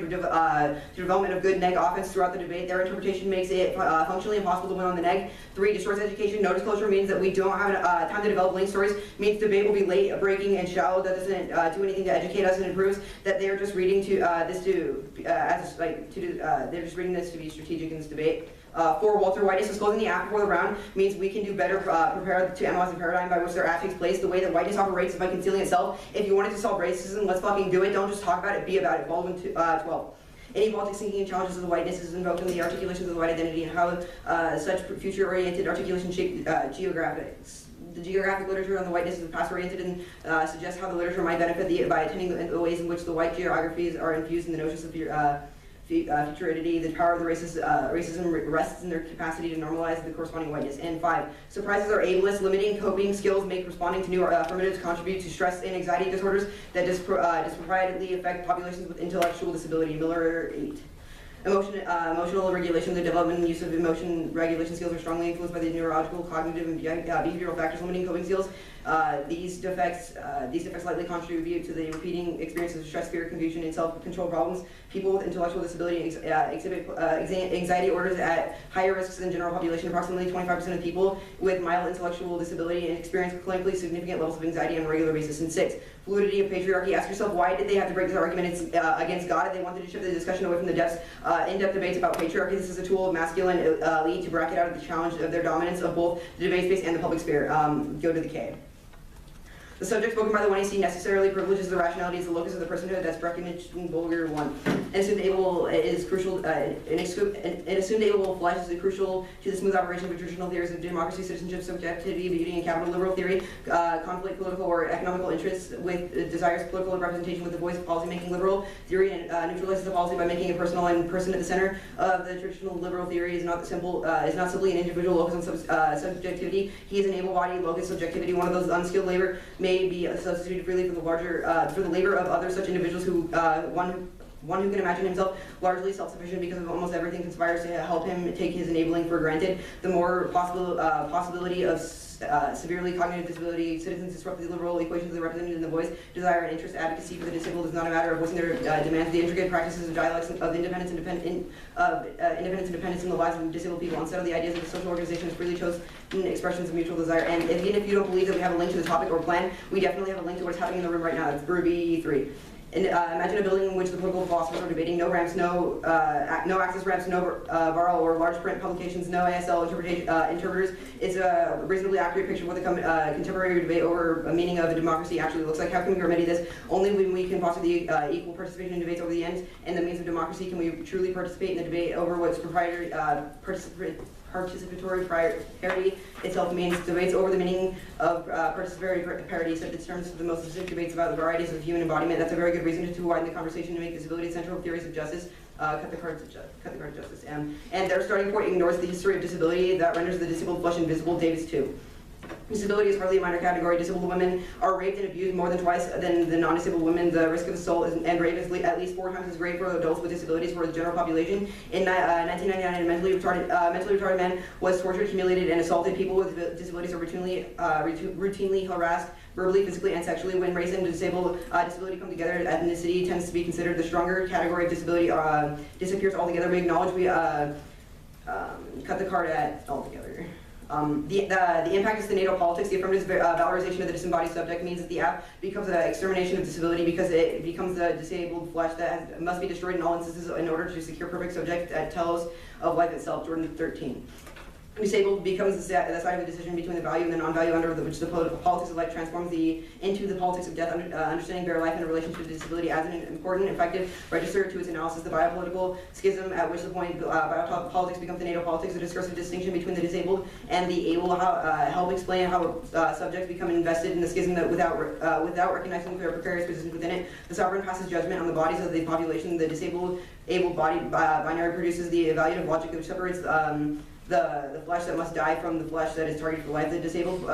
development of good neg offense throughout the debate. Their interpretation makes it functionally impossible to win on the neg. 3. Destroys education. No disclosure means that we don't have time to develop link stories. Means debate will be late, breaking, and shallow. That doesn't do anything to educate us and improves that they're just reading to they're just reading this to be strategic in this debate. 4. Walter White is disclosing the app before the round means we can do better prepare to analyze the paradigm by which their app takes place. The way that whiteness operates is by concealing itself. If you wanted to solve racism, let's fucking do it. Don't just talk about it, be about it. Baldwin 12. Any politics thinking and challenges of the whiteness is invoked in the articulations of the white identity and how such future-oriented articulation shape geographics. The geographic literature on the whiteness is past-oriented and suggests how the literature might benefit by attending the ways in which the white geographies are infused in the notions of futurity. The power of the racism rests in their capacity to normalize the corresponding whiteness. And 5, surprises are ableist, limiting coping skills make responding to new affirmatives contribute to stress and anxiety disorders that disproportionately affect populations with intellectual disability. Miller 8. Emotional regulation, the development and use of emotion regulation skills are strongly influenced by the neurological, cognitive, and behavioral factors limiting coping skills. These defects likely contribute to the repeating experiences of stress, fear, confusion, and self-control problems. People with intellectual disability exhibit anxiety orders at higher risks than general population. Approximately 25% of people with mild intellectual disability experience clinically significant levels of anxiety on a regular basis. And 6, fluidity of patriarchy. Ask yourself, why did they have to break this argument against God? They wanted to shift the discussion away from the in-depth debates about patriarchy. This is a tool of masculine elite to bracket out the challenge of their dominance of both the debate space and the public sphere. Go to the K. The subject spoken by the one AC necessarily privileges the rationality as the locus of the personhood. That's recognition in Bulgar 1. An assumed able is crucial. An assumed able flash is crucial to the smooth operation of traditional theories of democracy, citizenship, subjectivity, beauty, and capital. Liberal theory conflict political or economical interests with desires political representation with the voice of policymaking. Liberal theory neutralizes the policy by making a personal and person at the center of the traditional liberal theory is not simply an individual locus on subjectivity. He is an able-bodied locus subjectivity. One of those unskilled labor may be substituted freely for the labor of other such individuals who one who can imagine himself largely self-sufficient because of almost everything conspires to help him take his enabling for granted. The more possibility of severely cognitive disability, citizens disrupt the liberal equations of the represented in the voice, desire and interest, advocacy for the disabled is not a matter of voicing their demands. The intricate practices of dialects of independence and dependence in the lives of disabled people. Instead of the ideas of the social organization is freely chosen expressions of mutual desire. And even if you don't believe that we have a link to the topic or plan, we definitely have a link to what's happening in the room right now. It's Ruby 3. And, imagine a building in which the political philosophers are debating no ramps, no access ramps, no VARL or large print publications, no ASL interpreters. It's a reasonably accurate picture of what the contemporary debate over a meaning of a democracy actually looks like. How can we remedy this? Only when we can foster the equal participation in debates over the ends and the means of democracy can we truly participate in the debate over what's participatory parity itself means. Debates over the meaning of participatory parity set the terms for the most specific debates about the varieties of human embodiment. That's a very good reason to widen the conversation to make disability central theories of justice. Cut the card of justice. And their starting point ignores the history of disability that renders the disabled flesh invisible. Davis 2. Disability is hardly a minor category. Disabled women are raped and abused more than twice than the non-disabled women. The risk of assault and rape is at least 4 times as great for adults with disabilities for the general population. In 1999, a mentally retarded man was tortured, humiliated, and assaulted. People with disabilities are routinely harassed verbally, physically, and sexually. When race and disability come together, ethnicity tends to be considered the stronger category of disability. Disappears altogether. We acknowledge we cut the card at altogether. The impact of natal politics, the affirmative valorization of the disembodied subject means that the app becomes an extermination of disability because it becomes a disabled flesh that must be destroyed in all instances in order to secure perfect subject at telos of life itself. Jordan 13. Disabled becomes the side of the decision between the value and the non-value under which the politics of life transforms into the politics of death. Understanding bare life in relation to disability as an important, effective register to its analysis. The biopolitical schism at which the point biopolitics becomes the natal politics, the discursive distinction between the disabled and the able, help explain how subjects become invested in the schism that without recognizing their precarious positions within it. The sovereign passes judgment on the bodies of the population. The disabled, able-bodied binary produces the evaluative logic which separates the flesh that must die from the flesh that is targeted for life. The disabled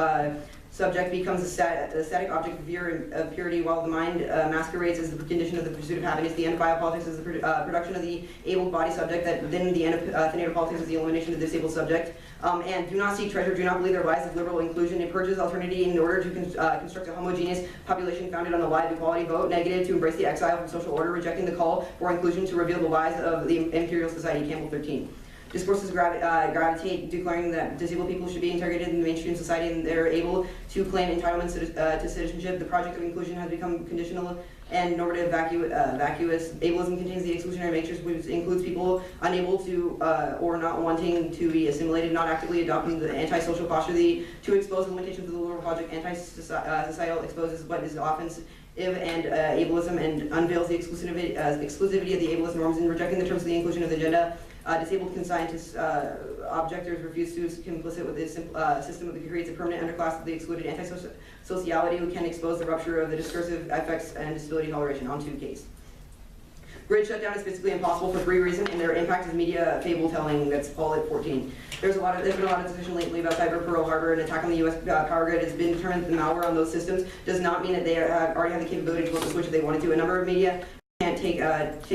subject becomes a static object of purity, while the mind masquerades as the condition of the pursuit of happiness. The end of biopolitics is the production of the able body subject, that then the end of thenatal politics is the elimination of the disabled subject. And do not seek treasure, do not believe their lies of liberal inclusion. It purges alternity in order to construct a homogeneous population founded on the lie of equality. Vote negative to embrace the exile from social order, rejecting the call for inclusion to reveal the lies of the imperial society. Campbell 13. Discourses gravitate, declaring that disabled people should be integrated in the mainstream society and they're able to claim entitlements to citizenship. The project of inclusion has become conditional and normative vacuous. Ableism contains the exclusionary matrix, which includes people unable to or not wanting to be assimilated, not actively adopting the antisocial posture. To expose the limitations of the liberal project, anti-societal exposes what is offensive and ableism and unveils the exclusivity of the ableist norms. In rejecting the terms of the inclusion of the agenda, disabled scientists, objectors refuse to complicit with this system that creates a permanent underclass of the excluded. Anti-sociality who can expose the rupture of the discursive effects and disability toleration. On to case. Grid shutdown is physically impossible for 3 reasons, and their impact is media fable telling. That's Paul at 14. There's been a lot of discussion lately about cyber Pearl Harbor. An attack on the U.S. power grid has been determined that the malware on those systems does not mean that they already have the capability to flip the switch if they wanted to. A number of media can't take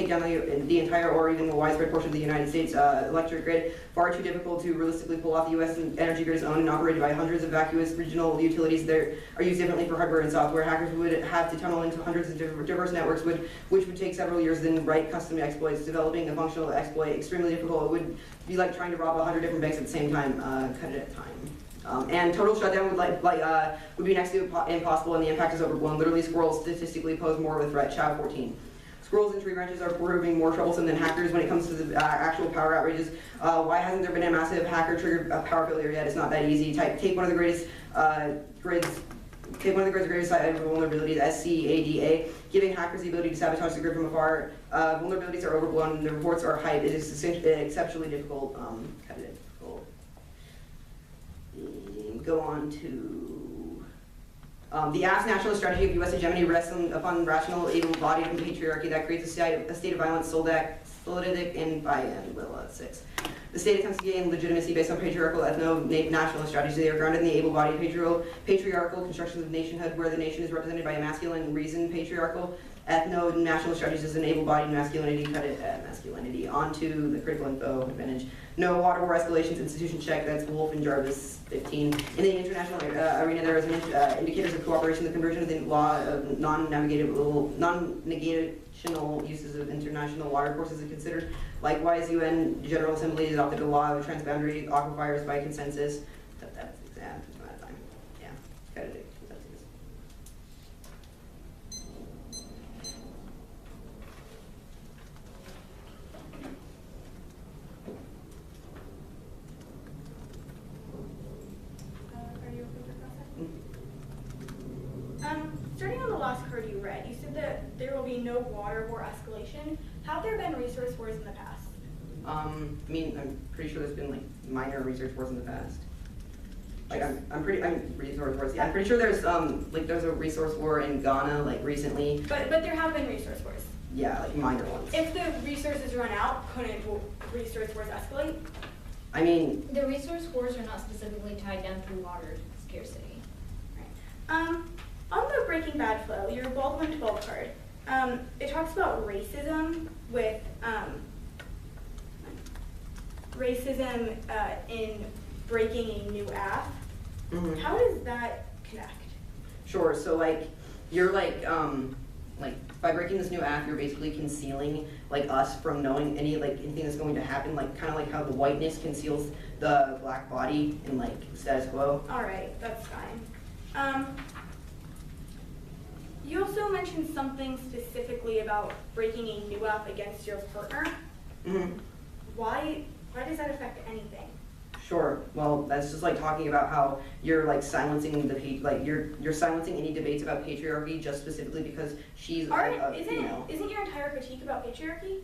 down the entire or even a widespread portion of the United States electric grid. Far too difficult to realistically pull off. The U.S. energy grid is owned and operated by hundreds of vacuous regional utilities that are used differently for hardware and software. Hackers would have to tunnel into hundreds of diverse networks, which would take several years, then write custom exploits. Developing a functional exploit extremely difficult. It would be like trying to rob 100 different banks at the same time. Cut it at a time. And total shutdown would be next to impossible, and the impact is overblown. Literally, squirrels statistically pose more of a threat. Child 14. Squirrels and tree branches are proving more troublesome than hackers when it comes to the actual power outages. Why hasn't there been a massive hacker-triggered power failure yet? It's not that easy. Take one of the greatest grids. Take one of the grid's greatest vulnerabilities, SCADA, giving hackers the ability to sabotage the grid from afar. Vulnerabilities are overblown, and the reports are hyped. It is exceptionally difficult. Go on to the ass nationalist strategy of U.S. hegemony rests upon rational, able-bodied patriarchy that creates a state of violence, solidic and Willa 6. The state attempts to gain legitimacy based on patriarchal, ethno-nationalist strategies. They are grounded in the able-bodied patriarchal constructions of nationhood, where the nation is represented by a masculine reason. Patriarchal, ethno-nationalist strategies is an able-bodied masculinity. Cut it at masculinity. On to the critical info advantage. No water war escalations, institution check. That's Wolf and Jarvis 15. In the international arena, there is indicators of cooperation. The conversion of the law of non-negational uses of international water courses is considered. Likewise, UN General Assembly adopted a law of transboundary aquifers by consensus. That's exact amount of time. Yeah, got it. Starting on the last card you read, you said that there will be no water war escalation. Have there been resource wars in the past? I mean, I'm pretty sure there's been like minor research wars in the past. Like I'm pretty sure there's there's a resource war in Ghana like recently. But there have been resource wars. Yeah, like minor ones. If the resources run out, couldn't resource wars escalate? I mean, The resource wars are not specifically tied down to water scarcity. Right. On the Breaking Bad flow, your Baldwin 12 card, it talks about racism with racism in breaking a new app. mhm. How does that connect? Sure. So like you're like by breaking this new app, you're basically concealing like us from knowing anything that's going to happen. Like kind of like how the whiteness conceals the black body in like status quo. All right, that's fine. You also mentioned something specifically about breaking a new app against your partner. Mhm. Why does that affect anything? Sure. Well, that's just like talking about how you're like silencing you're silencing any debates about patriarchy just specifically because she's a female. Isn't your entire critique about patriarchy?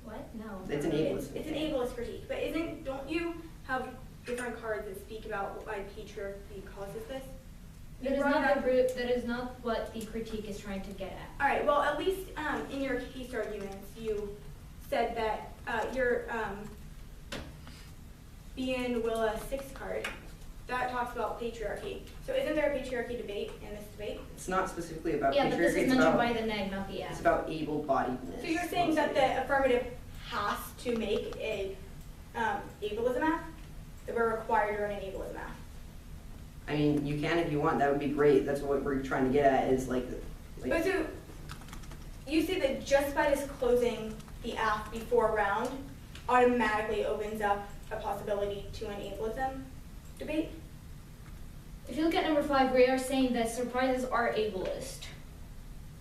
What? No. It's an ableist. It's an ableist critique, but don't you have different cards that speak about why patriarchy causes this? That is not what the critique is trying to get at. All right. Well, at least in your case arguments, you said that your BN Willa 6 card that talks about patriarchy. So isn't there a patriarchy debate in this debate? It's not specifically about Yeah, patriarchy. but this is it's mentioned about, by the neg, not the It's app. about able-bodiedness. So you're saying that the affirmative has to make a ableism app? That we're required to run an ableism app? I mean, you can if you want. That would be great. That's what we're trying to get at. Is But so you say that just by disclosing the app before round automatically opens up a possibility to an ableism debate? If you look at number 5, we are saying that surprises are ableist.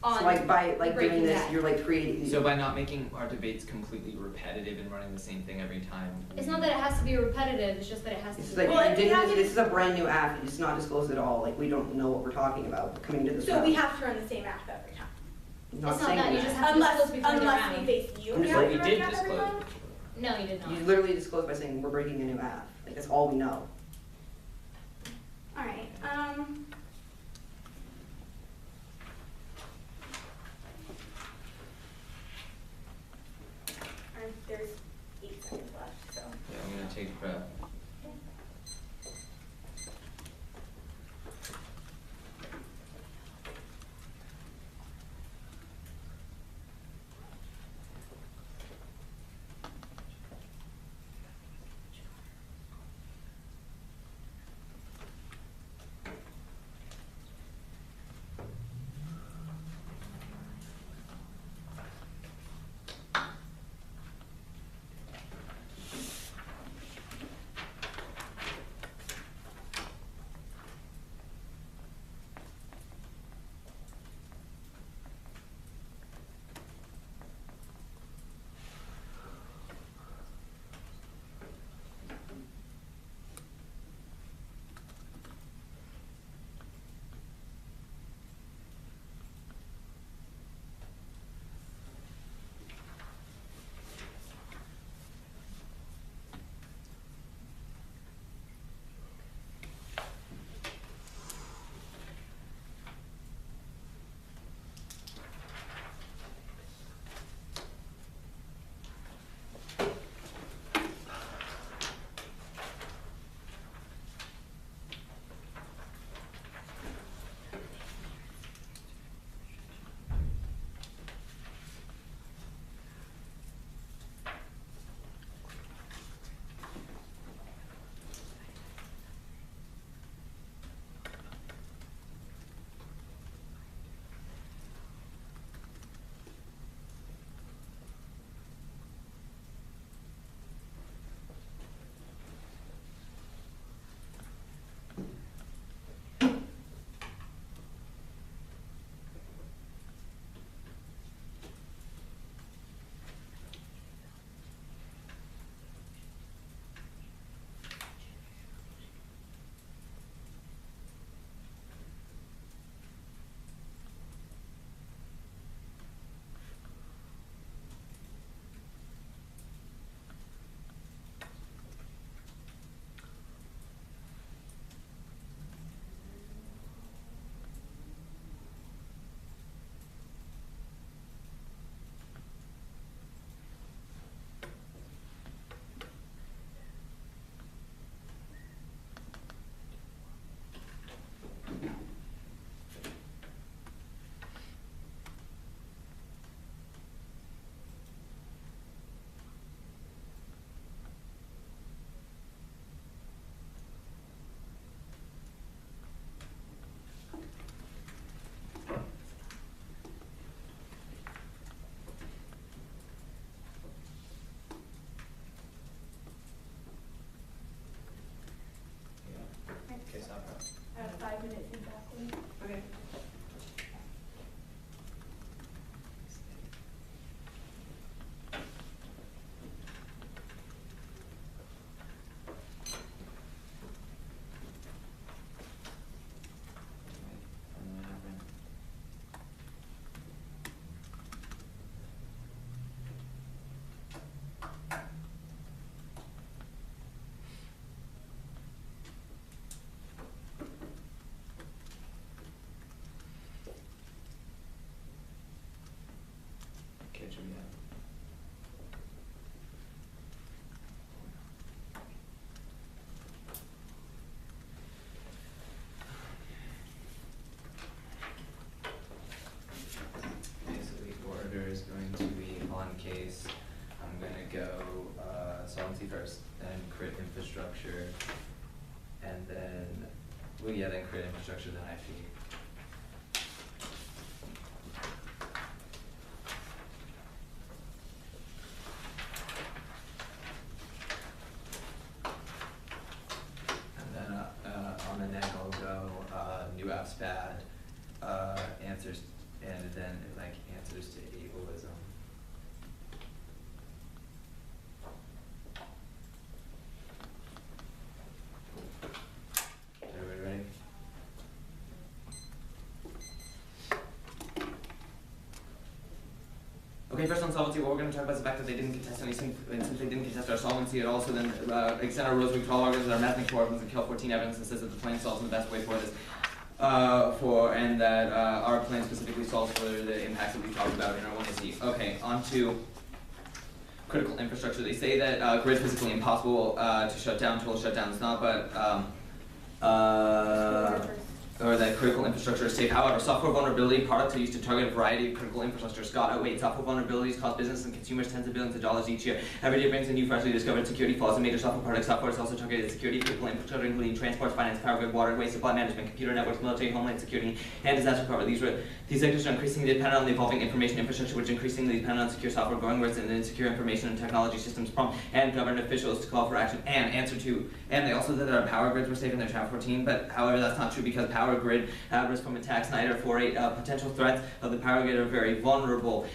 So like by like Breaking doing this, Bad. you're like creating. So by not making our debates completely repetitive and running the same thing every time. It's not that it has to be repetitive, it's just that it has to It's be. like Well, you if we didn't, have to- this is a brand new app. It's not disclosed at all. Like we don't know what we're talking about coming to this. So round. we have to run the same app every time. I'm not It's not saying that, you that. just have to Unless disclose before the we round. face you, I'm we just have like, to We run did the app every disclose. time? No, you did not. You literally disclosed by saying we're breaking a new app. Like that's all we know. All right. There's 8 seconds left, so. Yeah, I'm gonna take a breath. well, yeah, then create infrastructure, then IP. And then on the neg I'll go new apps bad, answers, and then like answers to ableism. Everybody ready? Okay, first on solvency, what we're going to talk about is the fact that they didn't contest any, and since they didn't contest our solvency at all, so then extend our rules we call arguments that our math weapons and kill 14 evidence that says that the plan solves in the best way for this. And that our plan specifically solves for the impacts that we talked about in our 1AC. Okay, on to critical infrastructure. They say that grid physically impossible to shut down, total shutdown is not, but or that critical infrastructure is safe. However, software vulnerability products are used to target a variety of critical infrastructure. Scott outweighed software vulnerabilities cost business and consumers tens of billions of dollars each year. Every day brings a new freshly discovered security flaws in major software products. Software is also targeted security critical infrastructure, including transport, finance, power grid, water, waste, supply management, computer networks, military, homeland security, and disaster recovery. These sectors are increasingly dependent on the evolving information infrastructure, which increasingly depend on secure software, growing risks and insecure information and technology systems prompt and government officials to call for action and answer to. And they also said that our power grids were safe in their Chapter 14, but however that's not true because power grid risk from attacks, neither 4.8 potential threats of the power grid are very vulnerable.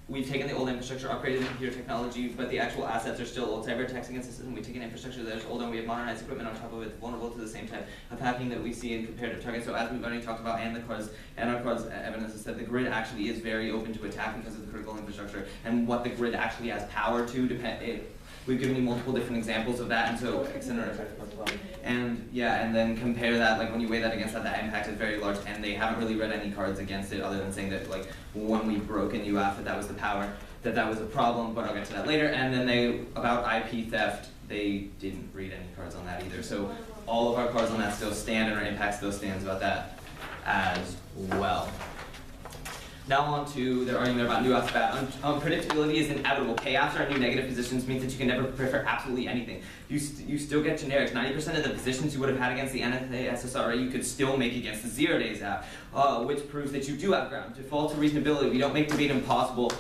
We've taken the old infrastructure, upgraded the computer technology, but the actual assets are still old. Cyber attacks against the system. We've taken infrastructure that is old and we have modernized equipment on top of it, vulnerable to the same type of hacking that we see in comparative targets. So as we've already talked about, and our cards evidence is that the grid actually is very open to attack because of the critical infrastructure and what the grid actually has power to we've given you multiple different examples of that, and so and yeah, and then compare that, like when you weigh that against that, that impact is very large, and they haven't really read any cards against it other than saying that like when we broke a new app that was the power, that was a problem, but I'll get to that later. And then about IP theft, they didn't read any cards on that either. So all of our cards on that still stand, and our impact still stands about that as well. Now on to their argument about new apps bad. Unpredictability is inevitable. Chaos or new negative positions means that you can never prepare for absolutely anything. You still get generics. 90% of the positions you would have had against the NSA SSRA you could still make against the 0 days app, which proves that you do have ground. Default to reasonability. We don't make debate impossible.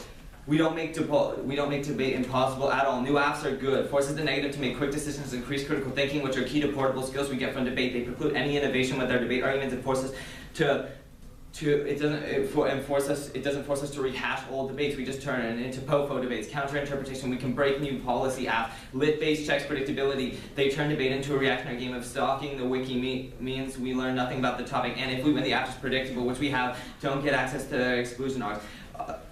We don't make debate impossible at all. New apps are good. Forces the negative to make quick decisions, increase critical thinking, which are key to portable skills we get from debate. They preclude any innovation with their debate arguments and force us to it doesn't force us to rehash old debates. We just turn it into POFO debates, counter-interpretation. We can break new policy apps. Lit-based checks predictability. They turn debate into a reactionary game of stalking. The wiki means we learn nothing about the topic. And if we win the app is predictable, which we have, don't get access to exclusion args.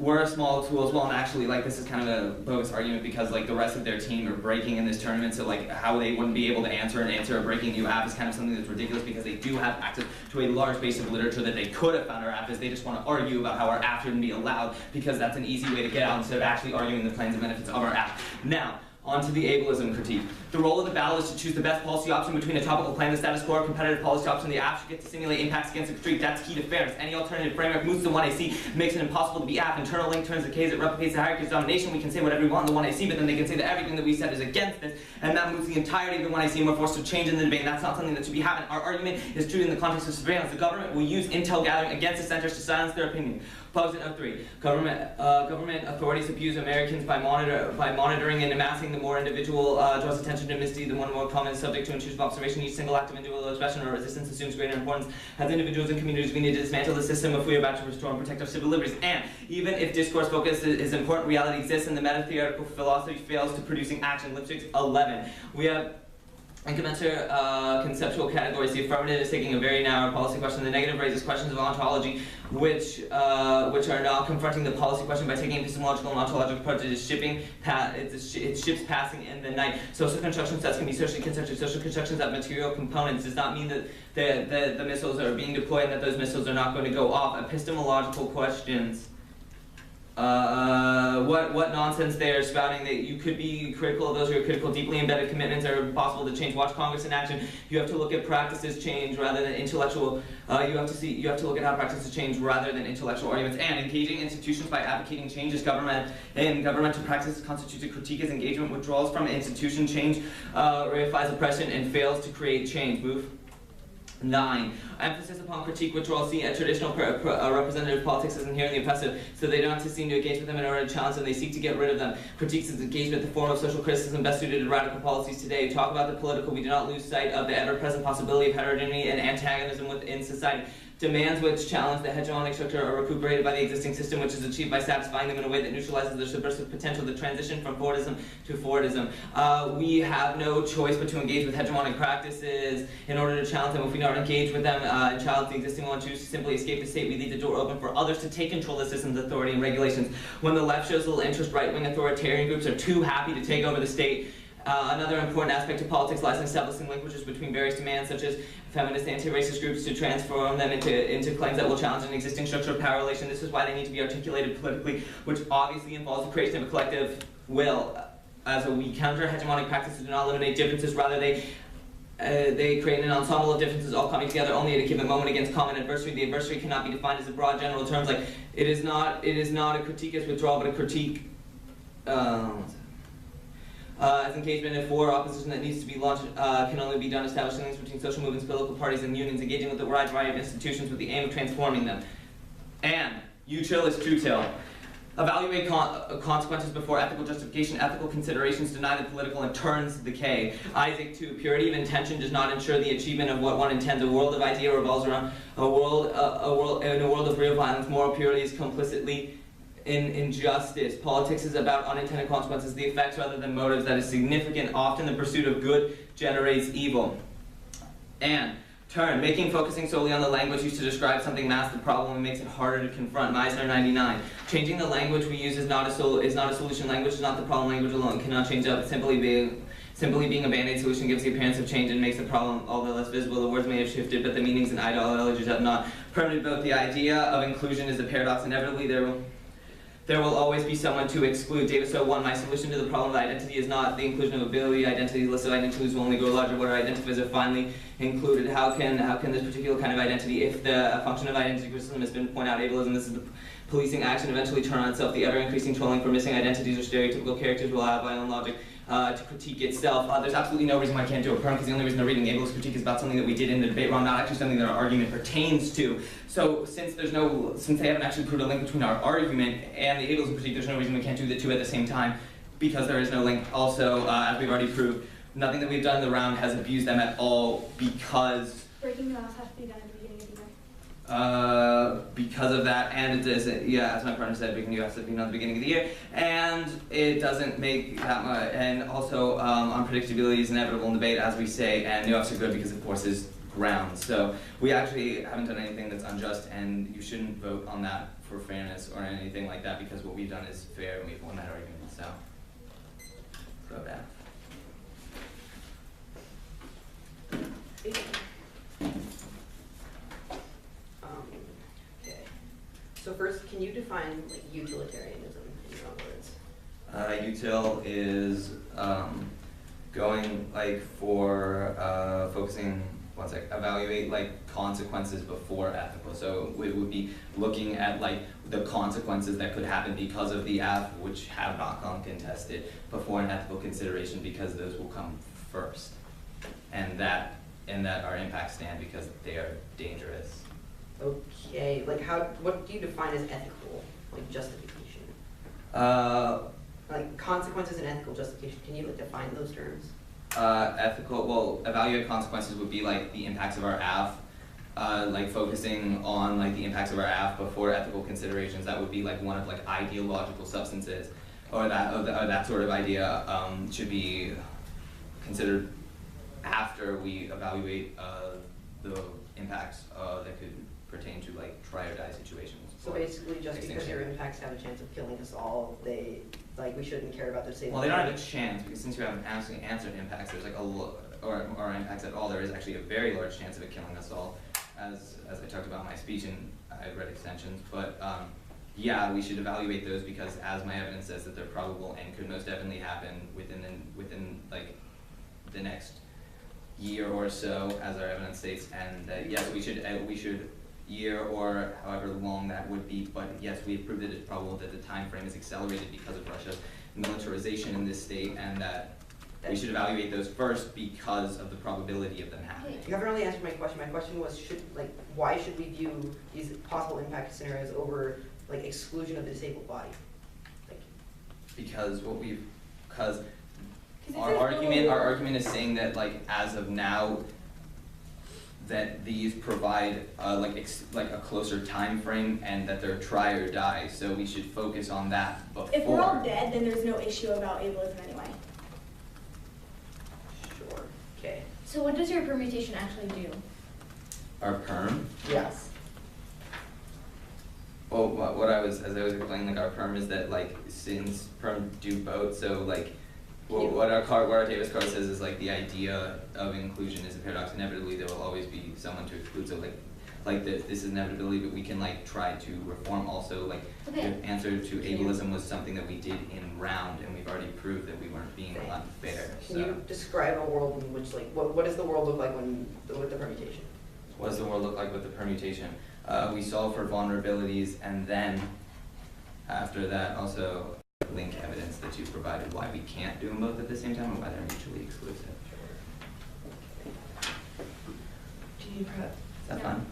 We're a small tool as well, and actually, like, this is kind of a bogus argument because, like, the rest of their team are breaking in this tournament, so, like, how they wouldn't be able to answer a breaking new app is kind of something that's ridiculous because they do have access to a large base of literature that they could have found our app is. They just want to argue about how our app shouldn't be allowed because that's an easy way to get out instead of actually arguing the plans and benefits of our app. Now, on to the ableism critique. The role of the battle is to choose the best policy option between a topical plan and the status quo or competitive policy option. The app should get to simulate impacts against the critique. That's key to fairness. Any alternative framework moves the 1AC, makes it impossible to be app. Internal link turns the case, it replicates the hierarchy of domination. We can say whatever we want in the 1AC, but then they can say that everything that we said is against this, and that moves the entirety of the 1AC, and we're forced to change in the debate. And that's not something that should be happening. Our argument is true in the context of surveillance. The government will use intel gathering against dissenters to silence their opinion. Proposition of 3. Government authorities abuse Americans by monitoring and amassing. The more individual draws attention to misdeed, the more common subject to intrusive observation. Each single act of individual expression or resistance assumes greater importance. As individuals and communities, we need to dismantle the system if we are about to restore and protect our civil liberties. And even if discourse focus is important, reality exists, and the meta-theoretical philosophy fails to producing action. Lipstick 11. We have in conceptual categories, the affirmative is taking a very narrow policy question. The negative raises questions of ontology, which are not confronting the policy question by taking epistemological and ontological approaches. It's ships passing in the night. Social construction sets can be socially constructed. Social constructions have material components. Does not mean that the missiles are being deployed and that those missiles are not going to go off. Epistemological questions. What nonsense they are spouting. That you could be critical of those who are critical. Deeply embedded commitments are impossible to change. Watch Congress in action. You have to look at practices change rather than intellectual. You have to look at how practices change rather than intellectual arguments. And engaging institutions by advocating change is government. And governmental practices constitutes a critique as engagement withdrawals from institution change, reifies oppression and fails to create change. Move. 9. Emphasis upon critique, withdrawal. See, traditional representative politics is inherently oppressive, so they don't seem to engage with them in order to challenge them. They seek to get rid of them. Critiques is engagement, the form of social criticism best suited to radical policies today. Talk about the political. We do not lose sight of the ever-present possibility of heterogeneity and antagonism within society. Demands which challenge the hegemonic structure are recuperated by the existing system, which is achieved by satisfying them in a way that neutralizes their subversive potential. The transition from Fordism to Fordism. We have no choice but to engage with hegemonic practices in order to challenge them. If we don't engage with them and challenge the existing one, choose to simply escape the state, we leave the door open for others to take control of the system's authority and regulations. When the left shows little interest, right-wing authoritarian groups are too happy to take over the state. Another important aspect of politics lies in establishing linkages between various demands, such as feminist anti-racist groups, to transform them into claims that will challenge an existing structure of power relation. This is why they need to be articulated politically, which obviously involves the creation of a collective will. As we counter hegemonic practices do not eliminate differences, rather they create an ensemble of differences all coming together only at a given moment against common adversary. The adversary cannot be defined as a broad general terms, like it is not a critique as withdrawal, but a critique as engagement in war opposition that needs to be launched can only be done establishing links between social movements, political parties, and unions, engaging with the wide variety of institutions with the aim of transforming them. And util is trutil. Evaluate consequences before ethical justification. Ethical considerations deny the political and turns the K. Isaac 2. Purity of intention does not ensure the achievement of what one intends. A world of idea revolves around in a world of real violence. Moral purity is complicitly in injustice. Politics is about unintended consequences, the effects rather than motives. That is significant. Often the pursuit of good generates evil. And turn, focusing solely on the language used to describe something masks the problem and makes it harder to confront. Meisner 99. Changing the language we use is not a solution. Language is not the problem. Language alone cannot change up. Simply being a band-aid solution gives the appearance of change and makes the problem all the less visible. The words may have shifted, but the meanings and ideologies have not. Permanent both. The idea of inclusion is a paradox. Inevitably, there will always be someone to exclude. Davis 01, my solution to the problem of identity is not the inclusion of ability. Identity lists of identities will only grow larger. What are identifiers are finally included? How can this particular kind of identity, if the function of identity criticism has been pointed out, ableism, this is the policing action, eventually turn on itself? The ever-increasing trolling for missing identities or stereotypical characters will have, by own logic, to critique itself. There's absolutely no reason why I can't do a perm, because the only reason they're reading ableist critique is about something that we did in the debate round, not actually something that our argument pertains to. So since they haven't actually proved a link between our argument and the ableist critique, there's no reason we can't do the two at the same time, because there is no link. Also, as we've already proved, nothing that we've done in the round has abused them at all, because Breaking the laws has to be done at the beginning of the year. because of that, and it is, as my partner said, breaking has to be done at the beginning of the year, and it doesn't make that much, and also unpredictability is inevitable in debate, as we say, and new ups are good because it forces ground. So we actually haven't done anything that's unjust, and you shouldn't vote on that for fairness or anything like that, because what we've done is fair and we've won that argument. So go back. Okay. So first, can you define like utilitarianism in your own words? Util is going like for focusing. One sec. Evaluate like consequences before ethical. So it would be looking at like the consequences that could happen because of the app, which have not gone contested, before an ethical consideration, because those will come first, and that our impacts stand because they are dangerous. Okay, like what do you define as ethical, like justification? Like consequences and ethical justification, can you like define those terms? Evaluate consequences would be like the impacts of our AF, like focusing on like the impacts of our AF before ethical considerations. That would be like one of like ideological substances, or that sort of idea should be considered after we evaluate the impacts that could pertain to like try or die situations. So basically, just because your impacts have a chance of killing us all, we shouldn't care about their safety. Well, they don't have a chance, because since you haven't actually answered impacts, there's like or impacts at all, there is actually a very large chance of it killing us all, as I talked about in my speech, and I read extensions. But yeah, we should evaluate those, because as my evidence says, that they're probable and could most definitely happen within like the next year or so, as our evidence states, and yes, we should year or however long that would be, but yes, we have proved that it's probable that the time frame is accelerated because of Russia's militarization in this state, and that we should evaluate those first because of the probability of them happening. You haven't really answered my question. My question was, why should we view these possible impact scenarios over like exclusion of the disabled body? Like, Because it our says argument is saying that like as of now, that these provide like a closer time frame and that they're try or die. So we should focus on that before. If we're all dead, then there's no issue about ableism anyway. sure. Okay. So what does your permutation actually do? Our perm. Yes. Well, what I was explaining, like our perm is that like since perm do both, so like what our Davis card says is like the idea of inclusion is a paradox. Inevitably, there will always be someone to exclude. So this is inevitability, but we can like try to reform also. Like Okay. the answer to ableism was something that we did in round, and we've already proved that we weren't being unfair. Can you describe a world in which, like, what does the world look like with the permutation? What does the world look like with the permutation? We solve for vulnerabilities, and then after that also link evidence that you provided why we can't do them both at the same time and why they're mutually exclusive. Can you prep? Is that fun?